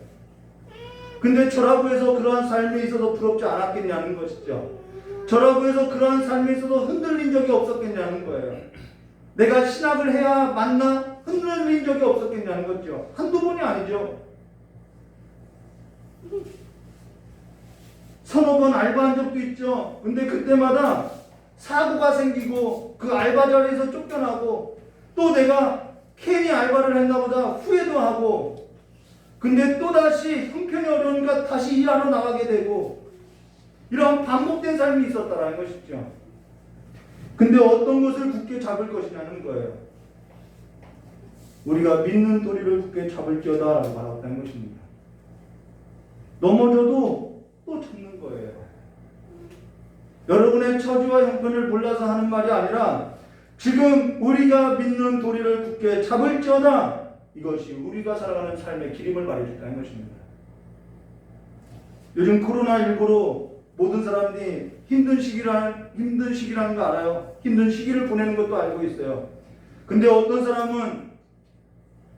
근데 저라고 해서 그러한 삶에 있어서 부럽지 않았겠냐는 것이죠. 저라고 해서 그러한 삶에 있어서 흔들린 적이 없었겠냐는 거예요. 내가 신학을 해야 맞나? 흔들린 적이 없었겠냐는 거죠. 한두 번이 아니죠. 서너 번 알바한 적도 있죠. 근데 그때마다 사고가 생기고 그 알바 자리에서 쫓겨나고, 또 내가 괜히 알바를 했나 보다 후회도 하고, 근데 또다시 형편이 어려우니까 다시 일하러 나가게 되고, 이런 반복된 삶이 있었다라는 것이죠. 근데 어떤 것을 굳게 잡을 것이냐는 거예요. 우리가 믿는 도리를 굳게 잡을지어다 라고 말했다는 것입니다. 넘어져도 또 잡는 거예요. 여러분의 처지와 형편을 몰라서 하는 말이 아니라, 지금 우리가 믿는 도리를 굳게 잡을지어다, 이것이 우리가 살아가는 삶의 기림을 말해준다는 것입니다. 요즘 코로나19로 모든 사람들이 힘든 시기라는 거 알아요. 힘든 시기를 보내는 것도 알고 있어요. 근데 어떤 사람은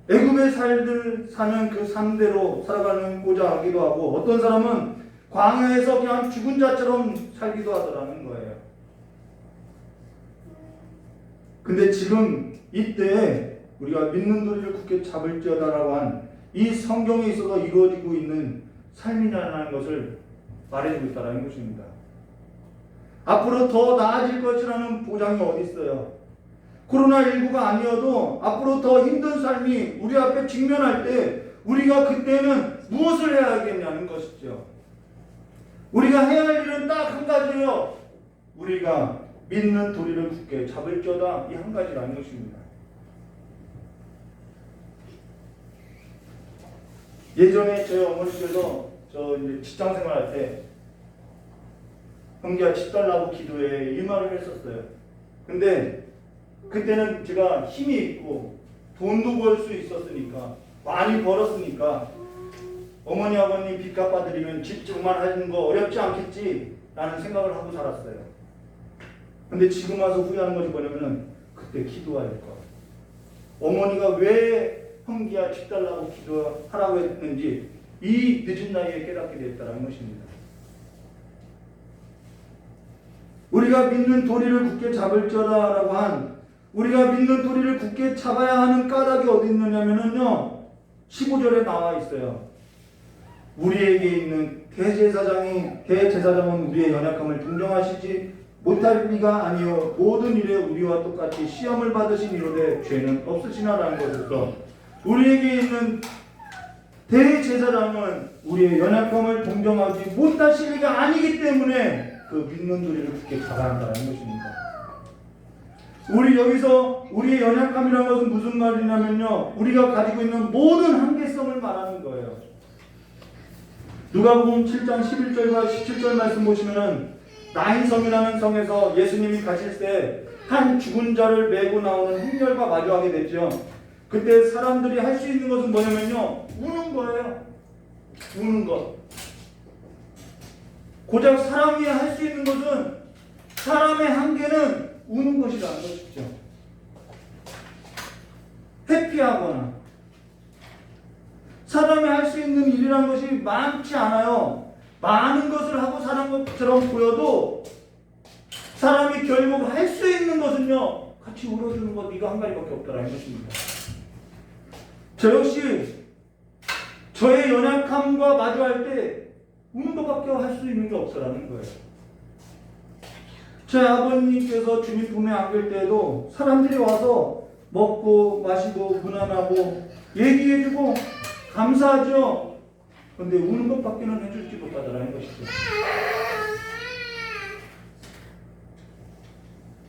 애굽에 사는 그 삶대로 살아가고자 하기도 하고, 어떤 사람은 광야에서 그냥 죽은 자처럼 살기도 하더라는 거예요. 근데 지금 이때 우리가 믿는 도리를 굳게 잡을지어다라고 한 이 성경에 있어서 이루어지고 있는 삶이라는 것을 말해주고 있다는 것입니다. 앞으로 더 나아질 것이라는 보장이 어디 있어요? 코로나19가 아니어도 앞으로 더 힘든 삶이 우리 앞에 직면할 때 우리가 그때는 무엇을 해야 하겠냐는 것이죠. 우리가 해야 할 일은 딱 한 가지예요. 우리가 믿는 도리를 굳게 잡을지어다, 이 한 가지라는 것입니다. 예전에 저희 어머니께서 저 이제 직장 생활할 때 형제야 집 달라고 기도해, 이 말을 했었어요. 근데 그때는 제가 힘이 있고 돈도 벌 수 있었으니까, 많이 벌었으니까 어머니 아버님 빚 갚아드리면 집 장만하는 거 어렵지 않겠지 라는 생각을 하고 살았어요. 근데 지금 와서 후회하는 것이 뭐냐면은 그때 기도해야 될 거. 어머니가 왜 형기야 집 달라고 기도하라고 했는지 이 늦은 나이에 깨닫게 됐다는 것입니다. 우리가 믿는 도리를 굳게 잡을지어다라고 한, 우리가 믿는 도리를 굳게 잡아야 하는 까닭이 어디 있느냐면요, 15절에 나와 있어요. 우리에게 있는 대제사장은 우리의 연약함을 동정하시지 못할 리가 아니요 모든 일에 우리와 똑같이 시험을 받으신 이로되 죄는 없으시나라는 것에서, 우리에게 있는 대제사장은 우리의 연약함을 동정하지 못하실 리가 아니기 때문에 그 믿는 도리를 굳게 잡아야 한다는 것입니다. 우리 여기서 우리의 연약함이라는 것은 무슨 말이냐면요, 우리가 가지고 있는 모든 한계성을 말하는 거예요. 누가복음 7장 11절과 17절 말씀 보시면은, 나인성이라는 성에서 예수님이 가실 때 한 죽은 자를 메고 나오는 행렬과 마주하게 됐죠. 그때 사람들이 할 수 있는 것은 뭐냐면요, 우는 거예요. 우는 것. 고작 사람이 할 수 있는 것은, 사람의 한계는 우는 것이라는 것이죠. 회피하거나, 사람이 할 수 있는 일이라는 것이 많지 않아요. 많은 것을 하고 사는 것처럼 보여도 사람이 결국 할 수 있는 것은요, 같이 울어주는 거 네가 한 가지밖에 없다라는 것입니다. 저 역시 저의 연약함과 마주할 때 우는 것밖에 할 수 있는 게 없어라는 거예요. 제 아버님께서 주님 품에 안길 때에도 사람들이 와서 먹고 마시고 무난하고 얘기해주고 감사하죠. 그런데 우는 것밖에는 해주지 못하더라는 것이죠.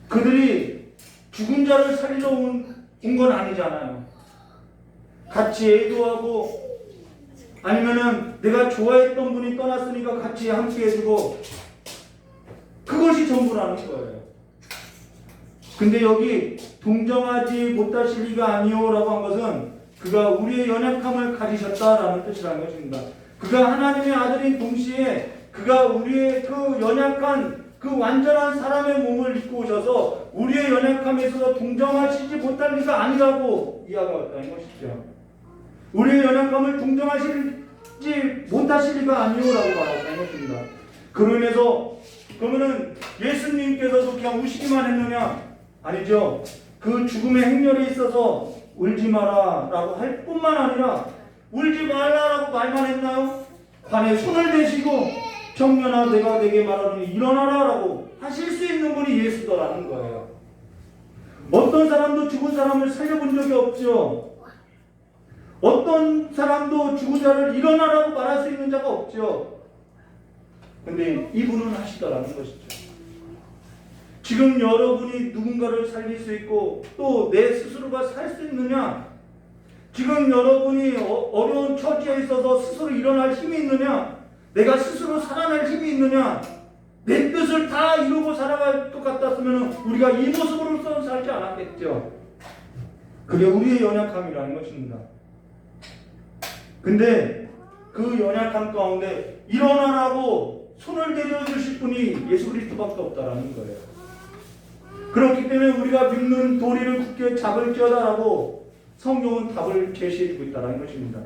그들이 죽은 자를 살리러 온 건 아니잖아요. 같이 애도하고 아니면은 내가 좋아했던 분이 떠났으니까 같이 함께 해주고 그것이 전부라는 거예요. 근데 여기 동정하지 못하실 리가 아니오라고 한 것은 그가 우리의 연약함을 가지셨다라는 뜻이라는 것입니다. 그가 하나님의 아들인 동시에 그가 우리의 그 연약한 그 완전한 사람의 몸을 입고 오셔서 우리의 연약함에 있어서 동정하시지 못할 리가 아니라고 이야기했다는 것이죠. 우리의 연약함을 동정하시지 못하실 리가 아니오라고 말했다는 것입니다. 그로 인해서 그러면은 예수님께서도 그냥 우시기만 했느냐? 아니죠. 그 죽음의 행렬에 있어서 울지 마라 라고 할 뿐만 아니라 울지 말라라고 말만 했나요? 관에 손을 대시고 청년아 내가 내게 말하노니 일어나라 라고 하실 수 있는 분이 예수더라는 거예요. 어떤 사람도 죽은 사람을 살려본 적이 없죠. 어떤 사람도 죽은 자를 일어나라고 말할 수 있는 자가 없죠. 근데 이분은 하시더라는 것이죠. 지금 여러분이 누군가를 살릴 수 있고 또 내 스스로가 살 수 있느냐? 지금 여러분이 어려운 처지에 있어서 스스로 일어날 힘이 있느냐? 내가 스스로 살아날 힘이 있느냐? 내 뜻을 다 이루고 살아갈 것 같았으면 우리가 이 모습으로서 살지 않았겠죠. 그게 우리의 연약함이라는 것입니다. 근데 그 연약함 가운데 일어나라고 손을 내려주실 분이 예수 그리스도밖에 없다라는 거예요. 그렇기 때문에 우리가 믿는 도리를 굳게 잡을지어다라고 성경은 답을 제시해주고 있다는 것입니다.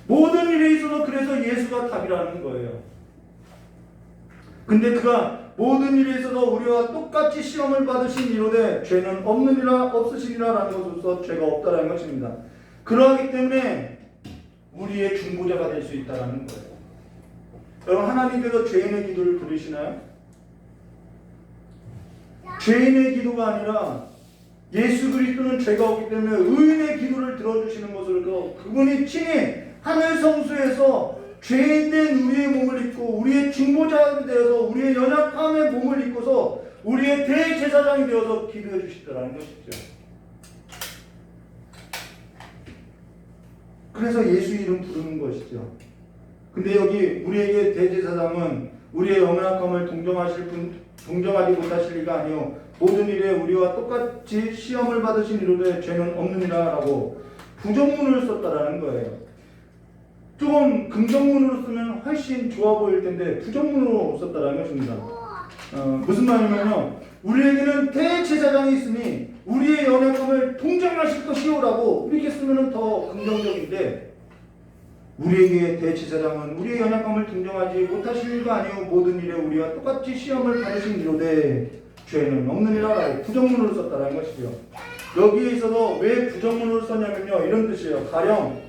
모든 일에 있어서 그래서 예수가 답이라는 거예요. 근데 그가 모든 일에 있어서 우리와 똑같이 시험을 받으신 이로되 죄는 없으시리라라는 것으로서 죄가 없다라는 것입니다. 그러하기 때문에 우리의 중보자가 될 수 있다라는 거예요. 여러분 하나님께서 죄인의 기도를 들으시나요? 죄인의 기도가 아니라 예수 그리스도는 죄가 없기 때문에 의인의 기도를 들어주시는 것으로 그분이 친히 하늘 성소에서 죄인된 우리의 몸을 입고 우리의 중보자가 되어서 우리의 연약함의 몸을 입고서 우리의 대제사장이 되어서 기도해 주시더라는 것이죠. 그래서 예수 이름 부르는 것이죠. 근데 여기 우리에게 대제사장은 우리의 연약함을 동정하지 못하실 리가 아니요 모든 일에 우리와 똑같이 시험을 받으신 이로되 죄는 없느니라 라고 부정문을 썼다라는 거예요. 조금 긍정문으로 쓰면 훨씬 좋아 보일 텐데 부정문으로 썼다라는 것입니다. 무슨 말이냐면요, 우리에게는 대제사장이 있으니 우리의 연약함을 동정하실 것이오라고 이렇게 쓰면 더 긍정적인데, 우리에게 대제사장은 우리의 연약함을 동정하지 못하실 리가 아니오 모든 일에 우리와 똑같이 시험을 받으신 이로되 죄는 없느니라 라고 부정문으로 썼다라는 것이죠. 여기에 있어서 왜 부정문으로 썼냐면요, 이런 뜻이에요. 가령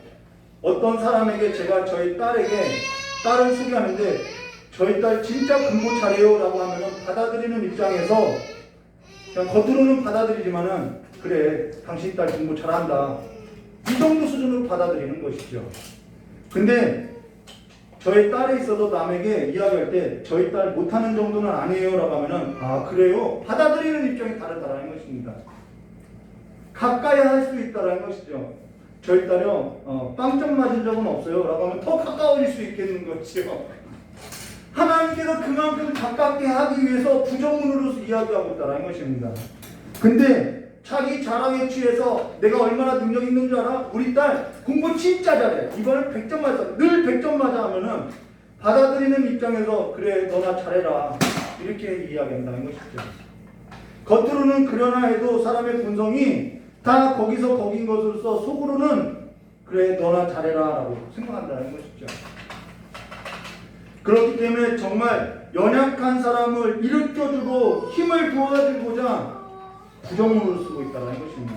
어떤 사람에게 제가 저희 딸을 소개하는데 저희 딸 진짜 공부 잘해요 라고 하면 받아들이는 입장에서 그냥 겉으로는 받아들이지만은 그래 당신 딸 공부 잘한다 이 정도 수준으로 받아들이는 것이죠. 근데 저희 딸에 있어서 남에게 이야기할 때 저희 딸 못하는 정도는 아니에요 라고 하면은 아 그래요? 받아들이는 입장이 다르다는 것입니다. 가까이 할 수 있다는 것이죠. 저희 딸이요 빵점 맞은 적은 없어요 라고 하면 더 가까워질 수 있겠는 거죠. 하나님께서 그만큼 가깝게 하기 위해서 부정문으로 이야기하고 있다는 것입니다. 근데 자기 자랑에 취해서 내가 얼마나 능력 있는 줄 알아? 우리 딸 공부 진짜 잘해. 이번에 100점 맞아. 늘 100점 맞아 하면은 받아들이는 입장에서 그래 너나 잘해라 이렇게 이야기한다는 것이죠. 겉으로는 그러나 해도 사람의 본성이 다 거기서 거긴 것으로서 속으로는 그래 너나 잘해라 라고 생각한다는 것이죠. 그렇기 때문에 정말 연약한 사람을 일으켜주고 힘을 도와주고자 부정문으로 쓰고 있다는 것입니다.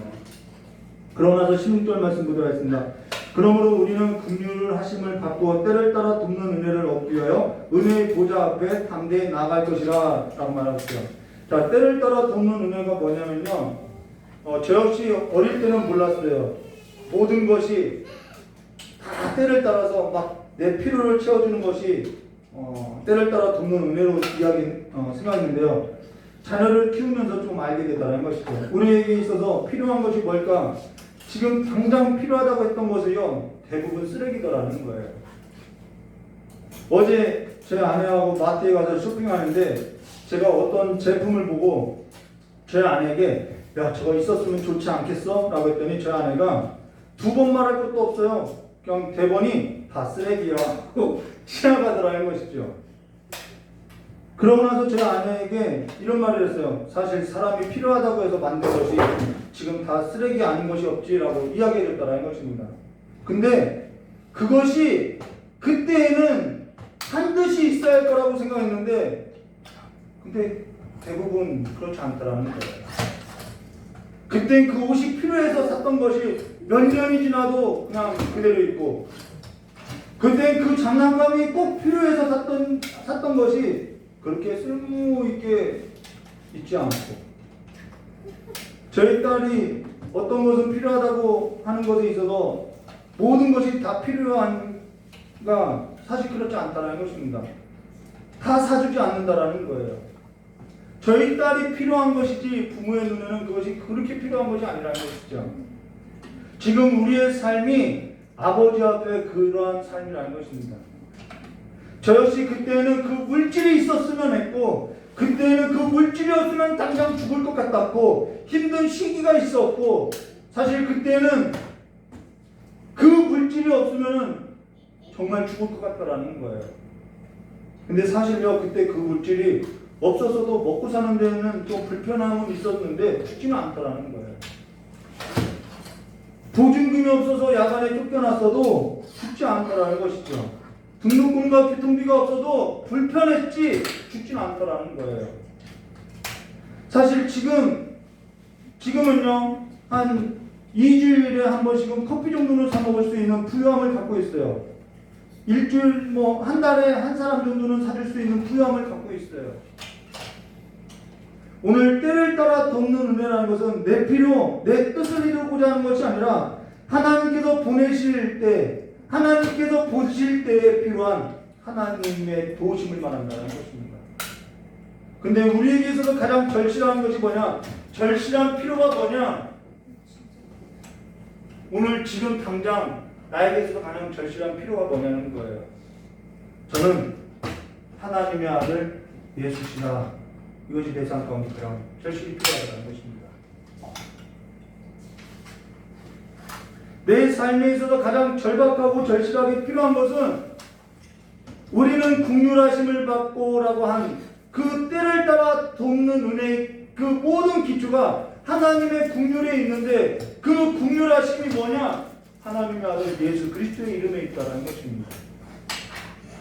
그러고 나서 16절 말씀 보도록 하겠습니다. 그러므로 우리는 긍휼을 하심을 받고 때를 따라 돕는 은혜를 얻기 위하여 은혜의 보좌 앞에 담대히 나아갈 것이라 라고 말하고 있어요. 자, 때를 따라 돕는 은혜가 뭐냐면요, 저 역시 어릴 때는 몰랐어요. 모든 것이 다 때를 따라서 막 내 필요를 채워주는 것이 때를 따라 돕는 은혜로 생각했는데요. 자녀를 키우면서 좀 알게 되다는 것이죠. 우리에게 있어서 필요한 것이 뭘까? 지금 당장 필요하다고 했던 것을요, 대부분 쓰레기더라는 거예요. 어제 제 아내하고 마트에 가서 쇼핑하는데 제가 어떤 제품을 보고 제 아내에게 야, 저거 있었으면 좋지 않겠어? 라고 했더니 제 아내가 두 번 말할 것도 없어요. 그냥 대본이 다 쓰레기야 하고 지나가더라는 것이죠. 그러고 나서 제 아내에게 이런 말을 했어요. 사실 사람이 필요하다고 해서 만든 것이 지금 다 쓰레기 아닌 것이 없지라고 이야기해줬다는 것입니다. 근데 그것이 그때에는 반드시 있어야 할 거라고 생각했는데 근데 대부분 그렇지 않더라는 거예요. 그때 그 옷이 필요해서 샀던 것이 몇 년이 지나도 그냥 그대로 있고 그때 그 장난감이 꼭 필요해서 샀던 것이 그렇게 쓸모있게 있지 않고 저희 딸이 어떤 것은 필요하다고 하는 것에 있어서 모든 것이 다 필요한가 사실 그렇지 않다는 것입니다. 다 사주지 않는다라는 거예요. 저희 딸이 필요한 것이지 부모의 눈에는 그것이 그렇게 필요한 것이 아니라는 것이죠. 지금 우리의 삶이 아버지 앞에 그러한 삶이라는 것입니다. 저 역시 그때는 그 물질이 있었으면 했고 그때는 그 물질이 없으면 당장 죽을 것 같았고 힘든 시기가 있었고 사실 그때는 그 물질이 없으면 정말 죽을 것 같다라는 거예요. 근데 사실요 그때 그 물질이 없어서도 먹고 사는 데는 좀 불편함은 있었는데 죽지는 않더라는 거예요. 보증금이 없어서 야간에 쫓겨났어도 죽지 않더라는 것이죠. 등록금과 교통비가 없어도 불편했지 죽지는 않더라는 거예요. 사실 지금은요 한 2주일에 한 번씩은 커피 정도는 사 먹을 수 있는 부유함을 갖고 있어요. 일주일 한 달에 한 사람 정도는 사줄 수 있는 부유함을 갖고 있어요. 오늘 때를 따라 돕는 은혜라는 것은 내 필요, 내 뜻을 이루고자 하는 것이 아니라 하나님께서 보내실 때, 하나님께서 보실 때에 필요한 하나님의 도우심을 말한다는 것입니다. 근데 우리에게 있어서 가장 절실한 것이 뭐냐? 절실한 필요가 뭐냐? 오늘 지금 당장 나에게 있어서 가장 절실한 필요가 뭐냐는 거예요. 저는 하나님의 아들 예수시라. 이것이 내 삶 가운데 가장 절실히 필요하다는 것입니다. 내 삶에 있어서 가장 절박하고 절실하게 필요한 것은 우리는 긍휼하심을 받고라고 한 그 때를 따라 돕는 은혜의 그 모든 기초가 하나님의 긍휼에 있는데 그 긍휼하심이 뭐냐? 하나님의 아들 예수 그리스도의 이름에 있다는 것입니다.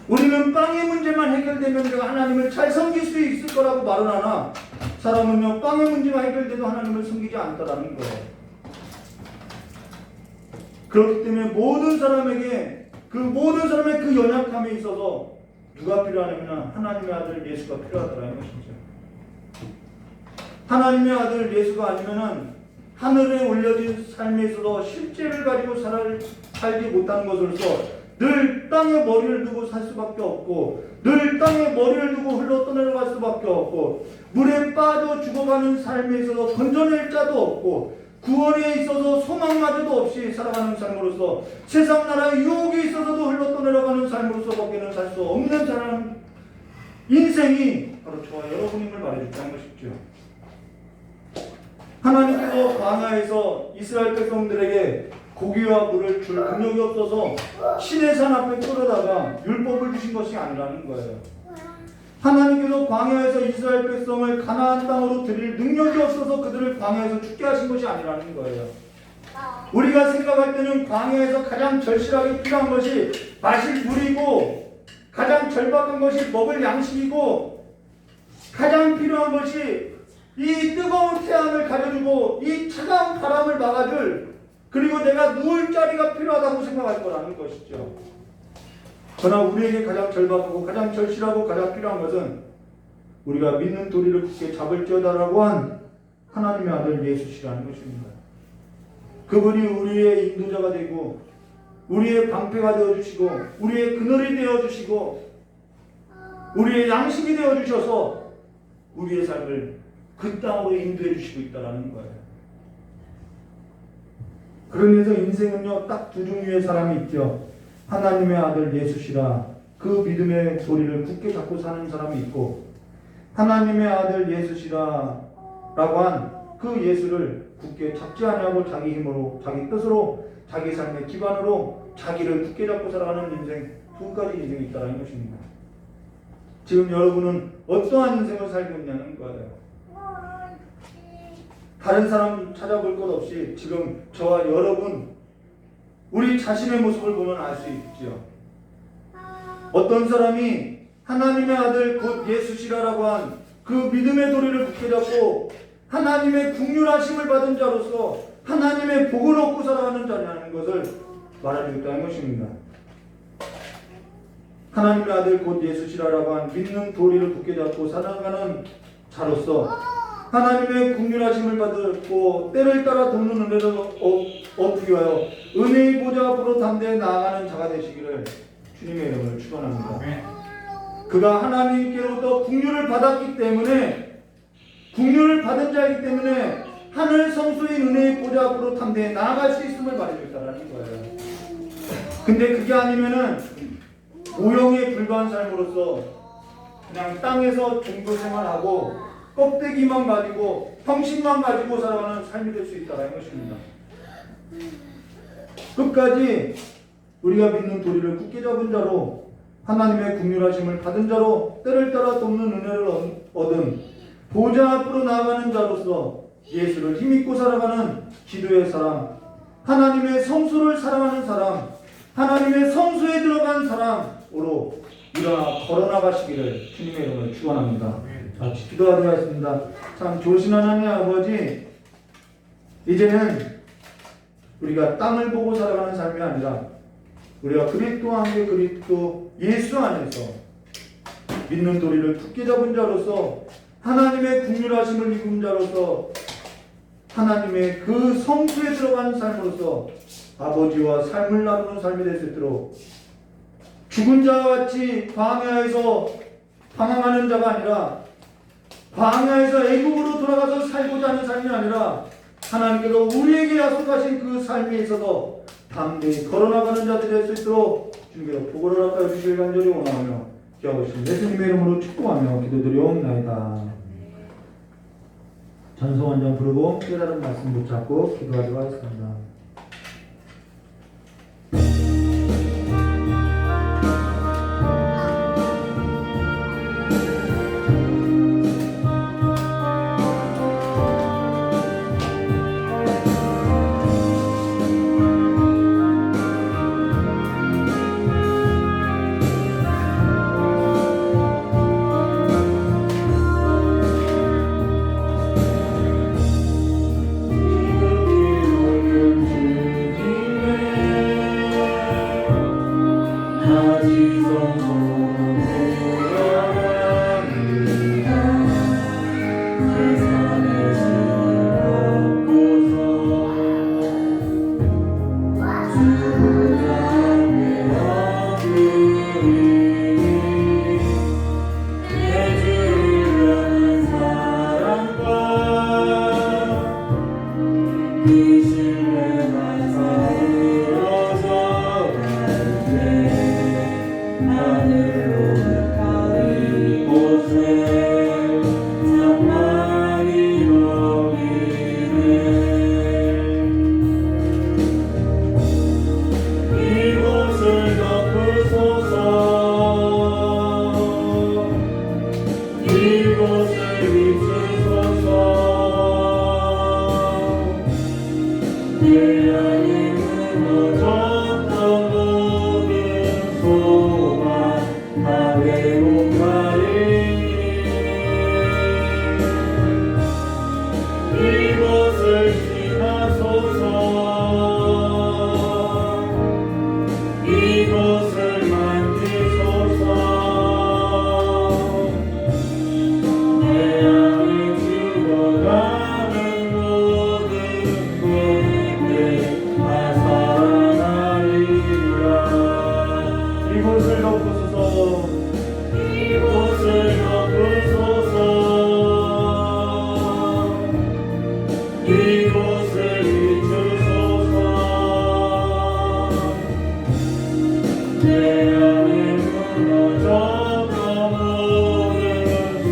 우리는 빵의 문제만 해결되면 내가 하나님을 잘 섬길 수 있을 거라고 말은 하나 사람은요 빵의 문제가 해결돼도 하나님을 섬기지 않더라는 거예요. 그렇기 때문에 모든 사람의 그 연약함에 있어서 누가 필요하냐면 하나님의 아들 예수가 필요하더라는 것이죠. 하나님의 아들 예수가 아니면은 하늘에 올려진 삶에 있어서 실제를 가지고 살지 못하는 것으로서 늘 땅에 머리를 두고 살 수밖에 없고 늘 땅에 머리를 두고 흘러 떠내려갈 수밖에 없고 물에 빠져 죽어가는 삶에 있어서 건져낼 자도 없고 구원에 있어서 소망마저도 없이 살아가는 삶으로서 세상 나라의 유혹에 있어서도 흘러 떠내려가는 삶으로서밖에는 살 수 없는 사람 인생이 바로 저와 여러분임을 말해줬다는 것이죠. 하나님께서 광야에서 이스라엘 백성들에게 고기와 물을 줄 능력이 없어서 시내산 앞에 끌어다가 율법을 주신 것이 아니라는 거예요. 하나님께서 광야에서 이스라엘 백성을 가나안 땅으로 드릴 능력이 없어서 그들을 광야에서 죽게 하신 것이 아니라는 거예요. 우리가 생각할 때는 광야에서 가장 절실하게 필요한 것이 마실 물이고 가장 절박한 것이 먹을 양식이고 가장 필요한 것이 이 뜨거운 태양을 가려주고 이 차가운 바람을 막아줄, 그리고 내가 누울 자리가 필요하다고 생각할 거라는 것이죠. 그러나 우리에게 가장 절박하고 가장 절실하고 가장 필요한 것은 우리가 믿는 도리를 굳게 잡을지어다라고 한 하나님의 아들 예수시라는 것입니다. 그분이 우리의 인도자가 되고 우리의 방패가 되어주시고 우리의 그늘이 되어주시고 우리의 양식이 되어주셔서 우리의 삶을 그 땅으로 인도해 주시고 있다는 거예요. 그러면서 인생은요, 딱 두 종류의 사람이 있죠. 하나님의 아들 예수시라 그 믿음의 도리를 굳게 잡고 사는 사람이 있고, 하나님의 아들 예수시라 라고 한 그 예수를 굳게 잡지 아니하고 자기 힘으로, 자기 뜻으로, 자기 삶의 기반으로 자기를 굳게 잡고 살아가는 인생, 두 가지 인생이 있다는 것입니다. 지금 여러분은 어떠한 인생을 살고 있냐는 거예요. 다른 사람 찾아볼 것 없이 지금 저와 여러분, 우리 자신의 모습을 보면 알 수 있죠. 어떤 사람이 하나님의 아들 곧 예수시라라고 한 그 믿음의 도리를 굳게 잡고 하나님의 긍휼하심을 받은 자로서 하나님의 복을 얻고 살아가는 자라는 것을 말하고 있다는 것입니다. 하나님의 아들 곧 예수시라라고 한 믿는 도리를 굳게 잡고 살아가는 자로서 하나님의 긍휼하심을 받고 때를 따라 돕는 은혜를 얻기 위하여 은혜의 보좌 앞으로 담대히 나아가는 자가 되시기를 주님의 이름으로 축원합니다. 그가 하나님께로부터 긍휼을 받았기 때문에, 긍휼을 받은 자이기 때문에 하늘 성소인 은혜의 보좌 앞으로 담대히 나아갈 수 있음을 말해줬다는 거예요. 근데 그게 아니면은 모형에 불과한 삶으로서 그냥 땅에서 종교 생활하고 껍데기만 가지고 형식만 가지고 살아가는 삶이 될 수 있다는 것입니다. 끝까지 우리가 믿는 도리를 굳게 잡은 자로, 하나님의 긍휼하심을 받은 자로, 때를 따라 돕는 은혜를 얻은 보좌 앞으로 나아가는 자로서 예수를 힘입고 살아가는 기도의 사람, 하나님의 성소를 사랑하는 사람, 하나님의 성소에 들어간 사람으로 일어나 걸어나가시기를 주님의 이름으로 축원합니다. 같이 기도하도록 하겠습니다. 참 좋으신 하나님 아버지, 이제는 우리가 땅을 보고 살아가는 삶이 아니라 우리가 그리스도 안에, 그리스도 예수 안에서 믿는 도리를 굳게 잡은 자로서 하나님의 긍휼하심을 입은 자로서 하나님의 그 성소에 들어간 삶으로서 아버지와 삶을 나누는 삶이 될 수 있도록, 죽은 자와 같이 광야에서 방황하는 자가 아니라 광야에서 애국으로 돌아가서 살고자 하는 삶이 아니라 하나님께서 우리에게 약속하신 그 삶에 있어서 담대히 걸어나가는 자들이 될 수 있도록 주님께서 복을 허락하여 주시길 간절히 원하며 기도하고 예수님의 이름으로 축복하며 기도드리옵나이다. 찬송 한 장 부르고 깨달은 말씀 붙잡고 기도하도록 하겠습니다.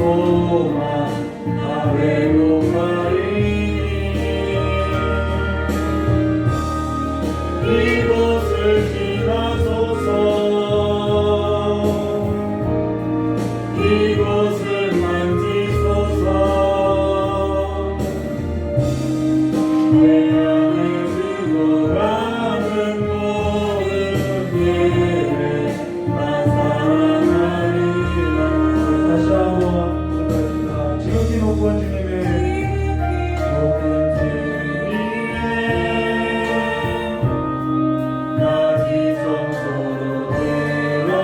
소망 다 회복하리니 이곳을 지나소서 이곳을 만지소서 내 안에 죽어가는 모든 예배 나 사랑하리라. 다시 한번 고백합니다. 지극히 높은 주님의 높은 주님의 나 지성소로 들어갑니다.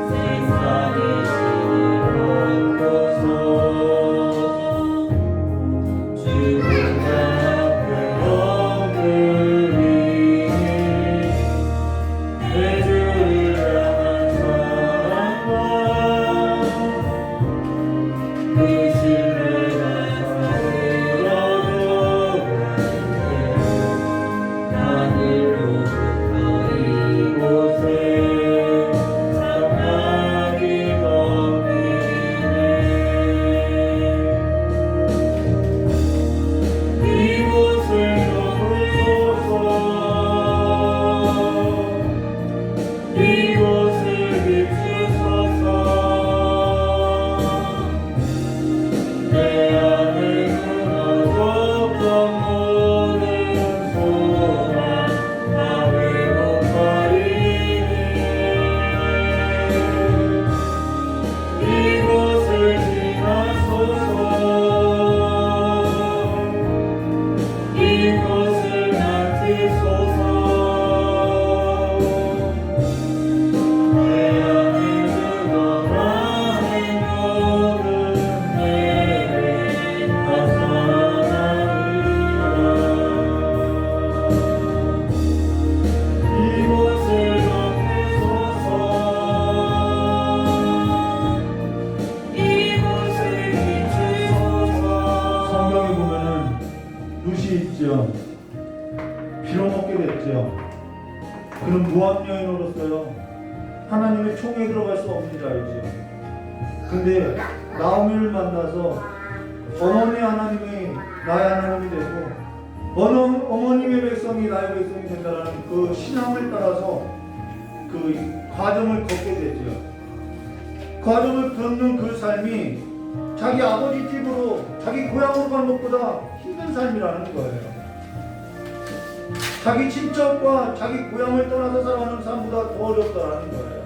세상의 신을 얻고서 주님 앞에 엎드리니 내 주를 향한 사랑과 그 신뢰가 사그러도 하늘로부터 이곳에 장막이 덮이네 이곳을 덮으소서 이곳을 비추소서 내 안에 무너졌던 모든 소망 다 회복하리니 이곳을 지나소서 이곳을 만지소서 내 안에 죽어가는 모든 예배 다 사랑하리라. 이곳을 덮으소서 이곳을 비추소서. 성경에 보면은 룻이 있죠. 빌어먹게 됐죠. 그는 모압 여인으로서요 하나님의 총에 들어갈 수 없는 자이죠. 근데 나오미를 만나서 어머니 하나님이 나의 하나님이 되고 어머님의 백성이 나의 백성이 된다는 그 신앙을 따라서 그 과정을 걷게 되죠. 과정을 걷는 그 삶이 자기 아버지 집으로 자기 고향으로 가는 것보다 힘든 삶이라는 거예요. 자기 친척과 자기 고향을 떠나서 살아가는 삶보다 더 어렵다는 거예요.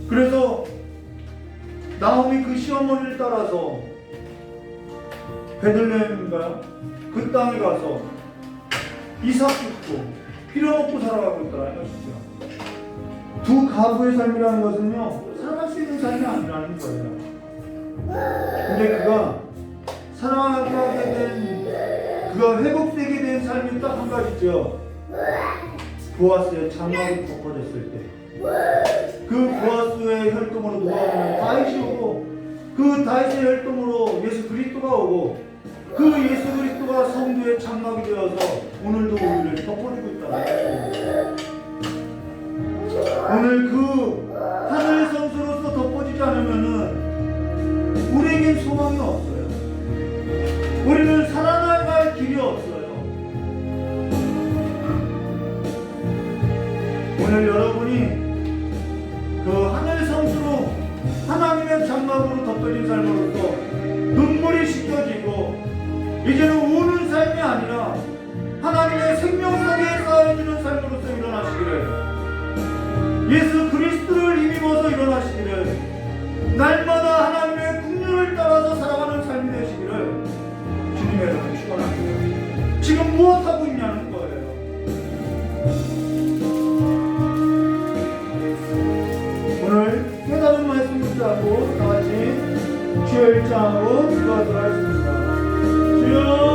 그래서 나오미 그 시어머니를 따라서 베들레헴인가요? 그 땅에 가서 이삭 죽고 빌어먹고 살아가고 있다는 것이죠. 두 가부의 삶이라는 것은요 살아갈 수 있는 삶이 아니라는 거예요. 근데 그가 살아가게 된 그가 회복되게 된 삶이 딱 한 가지죠. 보아스의 장막이 덮어졌을 때 그 보아스의 혈통으로 노아는 다윗이 오고 그 다윗의 혈통으로 예수 그리스도가 오고 그 예수 그리스도가 성도의 장막이 되어서 오늘도 우리를 덮어주고 있다는 거예요. 오늘 그 하늘의 성소로서 덮어지지 않으면은 우리에겐 소망이 없어요. 우리는 살아나갈 길이 없어요. 오늘 여러분이 그 하늘 성수로 하나님의 장막으로 덮여진 삶으로서 눈물이 씻겨지고 이제는 우는 삶이 아니라 하나님의 생명성에 쌓여지는 삶으로서 일어나시기를, 예수 그리스도를 힘입어서 일어나시기를, 날마다 하나님의 국륜을 따라서 살아가는 삶이 되시기를 주님의 이름으로 축원합니다. 지금 무엇하고 있냐는 거예요. 오늘 깨달은 말씀 붙잡고 다같이 주의 일장으로 기도하도록 하겠습니다. 주여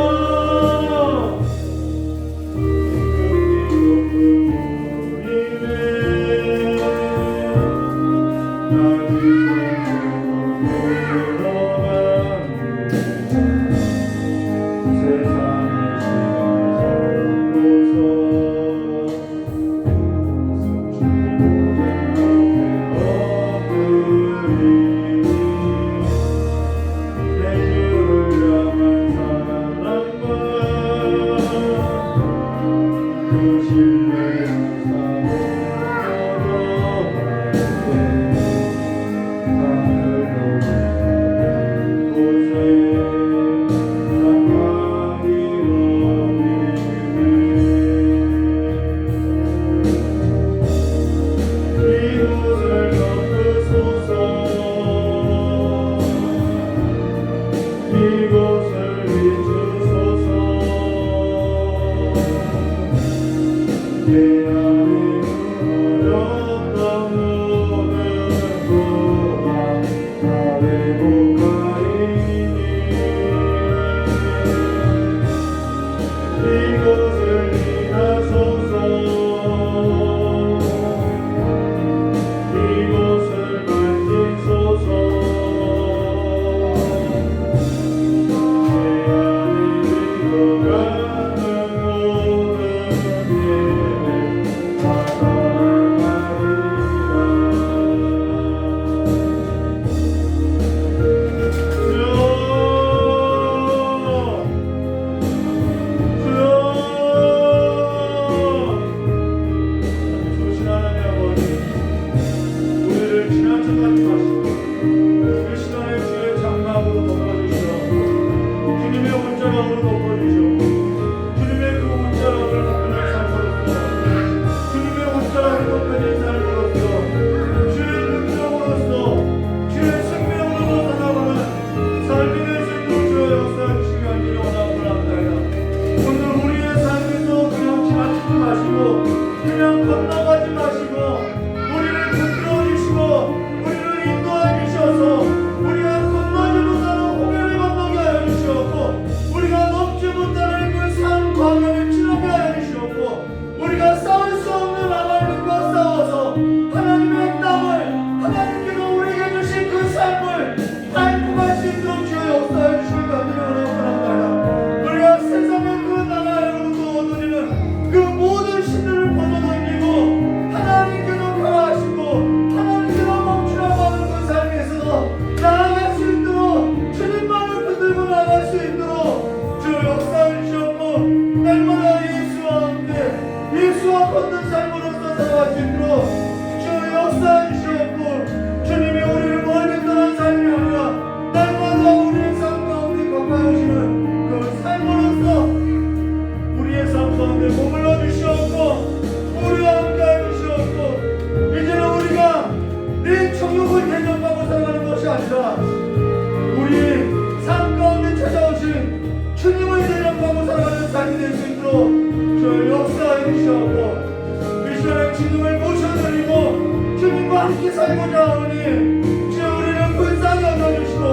함께 살고자 하오니 주여 우리를 불쌍히 여겨주시고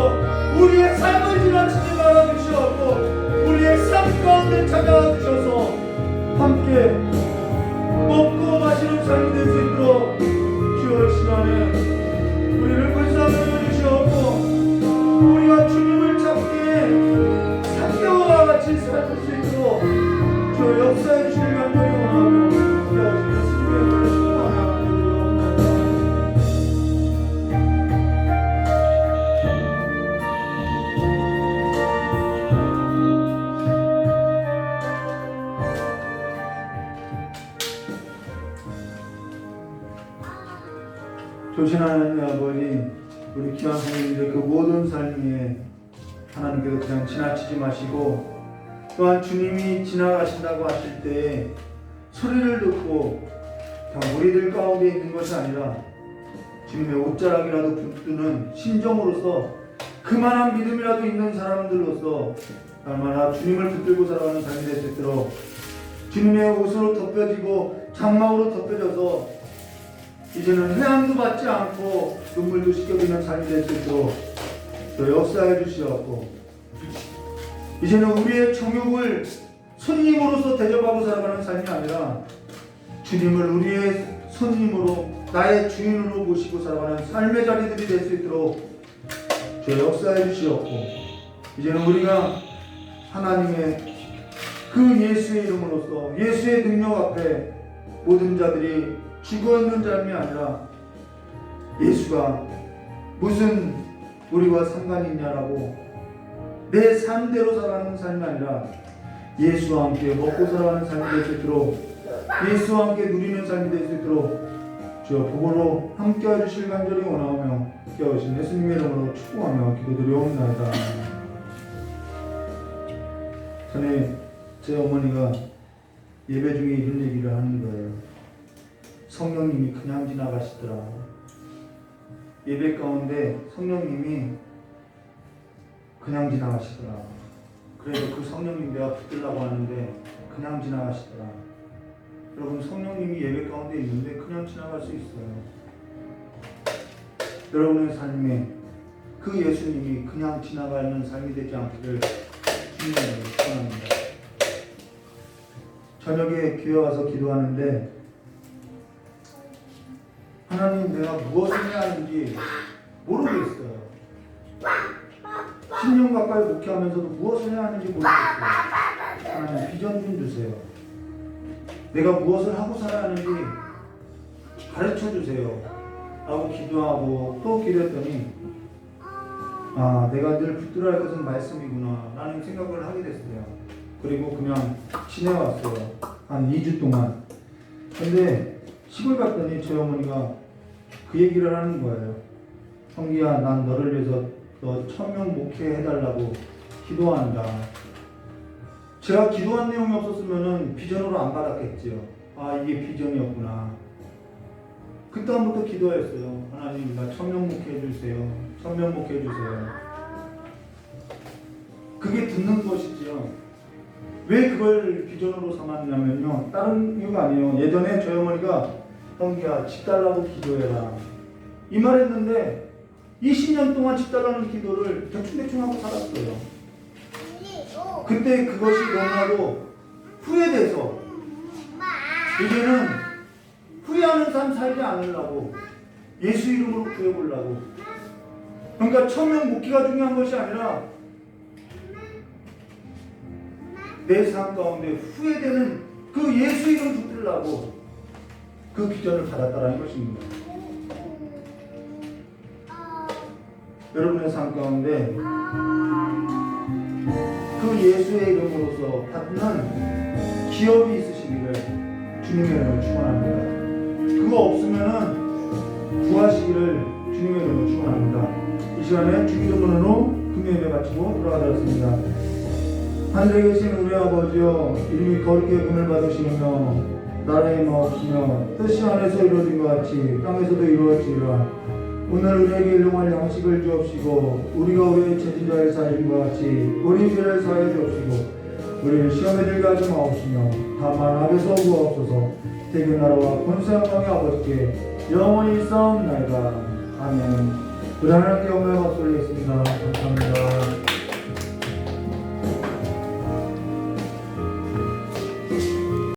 우리의 삶을 지나치지 말아주시옵고 우리의 삶 가운데 찾아와 주셔서 함께 먹고 마시는 삶이 될 수 있도록 주여 이 시간에 우리를 불쌍히 여겨주시옵고 우리가 주님을 찾기에 산경과 같이 살 수 있도록 주여 역사해 주시길 간절히 원하며 기도하시며 예수님의 이름으로 축복하며 조신 하나님 아버지, 우리 귀한 성도님들 그 모든 삶에 하나님께서 그냥 지나치지 마시고 또한 주님이 지나가신다고 하실 때에 소리를 듣고 그냥 우리들 가운데 있는 것이 아니라 주님의 옷자락이라도 붙드는 심정으로서 그만한 믿음이라도 있는 사람들로서 얼마나 주님을 붙들고 살아가는 삶이 될 수 있도록 주님의 옷으로 덮여지고 장막으로 덮여져서 이제는 해함도 받지 않고 눈물도 씻겨지는 삶이 될 수 있도록 또 역사해 주시옵고 이제는 우리의 정욕을 손님으로서 대접하고 살아가는 삶이 아니라 주님을 우리의 손님으로 나의 주인으로 모시고 살아가는 삶의 자리들이 될 수 있도록 주 역사해 주시옵고 이제는 우리가 하나님의 그 예수의 이름으로써 예수의 능력 앞에 모든 자들이 죽어있는 삶이 아니라 예수가 무슨 우리와 상관이 있냐라고 내 삶대로 살아가는 삶이 아니라 예수와 함께 먹고 살아가는 삶이 될 수 있도록 예수와 함께 누리는 삶이 될 수 있도록 주여 복으로 함께해 주실 간절히 원하오며 깨어오신 예수님의 이름으로 축복하며 기도드리옵나이다. 전에 제 어머니가 예배 중에 이런 얘기를 하는 거예요. 성령님이 그냥 지나가시더라. 예배 가운데 성령님이 그냥 지나가시더라. 그래도 그 성령님 내가 붙들라고 하는데 그냥 지나가시더라. 여러분 성령님이 예배 가운데 있는데 그냥 지나갈 수 있어요. 여러분의 삶에 그 예수님이 그냥 지나가는 삶이 되지 않기를 주님으로 축원합니다. 저녁에 교회 와서 기도하는데 하나님 내가 무엇을 해야 하는지 모르겠어요. 10년 가까이 목회하면서도 무엇을 해야 하는지 모르겠어요. 하나님 비전 좀 주세요. 내가 무엇을 하고 살아야 하는지 가르쳐 주세요 라고 기도하고 또 기도했더니 아 내가 늘 붙들어야 할 것은 말씀이구나 라는 생각을 하게 됐어요. 그리고 그냥 지내왔어요. 한 2주 동안. 근데 시골 갔더니 저희 어머니가 그 얘기를 하는 거예요. 성기야 난 너를 위해서 너 천명 목회해달라고 기도한다. 제가 기도한 내용이 없었으면 비전으로 안 받았겠지요. 아 이게 비전이었구나. 그다음부터 기도했어요. 하나님 나 천명 목회해주세요. 천명 목회해주세요. 그게 듣는 것이지요. 왜 그걸 비전으로 삼았냐면요. 다른 이유가 아니에요. 예전에 저희 어머니가 성기야 집 달라고 기도해라 이 말했는데 20년 동안 집 달라는 기도를 대충대충 하고 살았어요. 그때 그것이 너무나도 후회돼서 이제는 후회하는 삶 살지 않으려고 예수 이름으로 구해보려고. 그러니까 천명 목회가 중요한 것이 아니라 내 삶 가운데 후회되는 그 예수 이름 붙들려고 그 비전을 받았다라는 것입니다. 여러분의 삶 가운데 그 예수의 이름으로서 받는 기업이 있으시기를 주님의 이름으로 축원합니다. 그거 없으면은 구하시기를 주님의 이름으로 축원합니다. 이 시간에 주기도문으로 금요예배 마치고 돌아가셨습니다. 하늘에 계신 우리 아버지여 이름이 거룩히 분을 받으시며 나라의 마옵시며 뜻이 하늘에서 이루어진 것 같이 땅에서도 이루어지리라. 오늘 우리에게 일용할 양식을 주옵시고 우리가 우리의 죄진자를 사하는 것 같이 우리 죄를 사하여 주옵시고 우리를 시험에 들게 하지 마옵시며 다만 악에서 구하옵소서. 대개 나라와 권세 영광의 아버지께 영원히 싸움나이다. 아멘. 우리 하나님께 영광을 받돌리겠습니다. 감사합니다.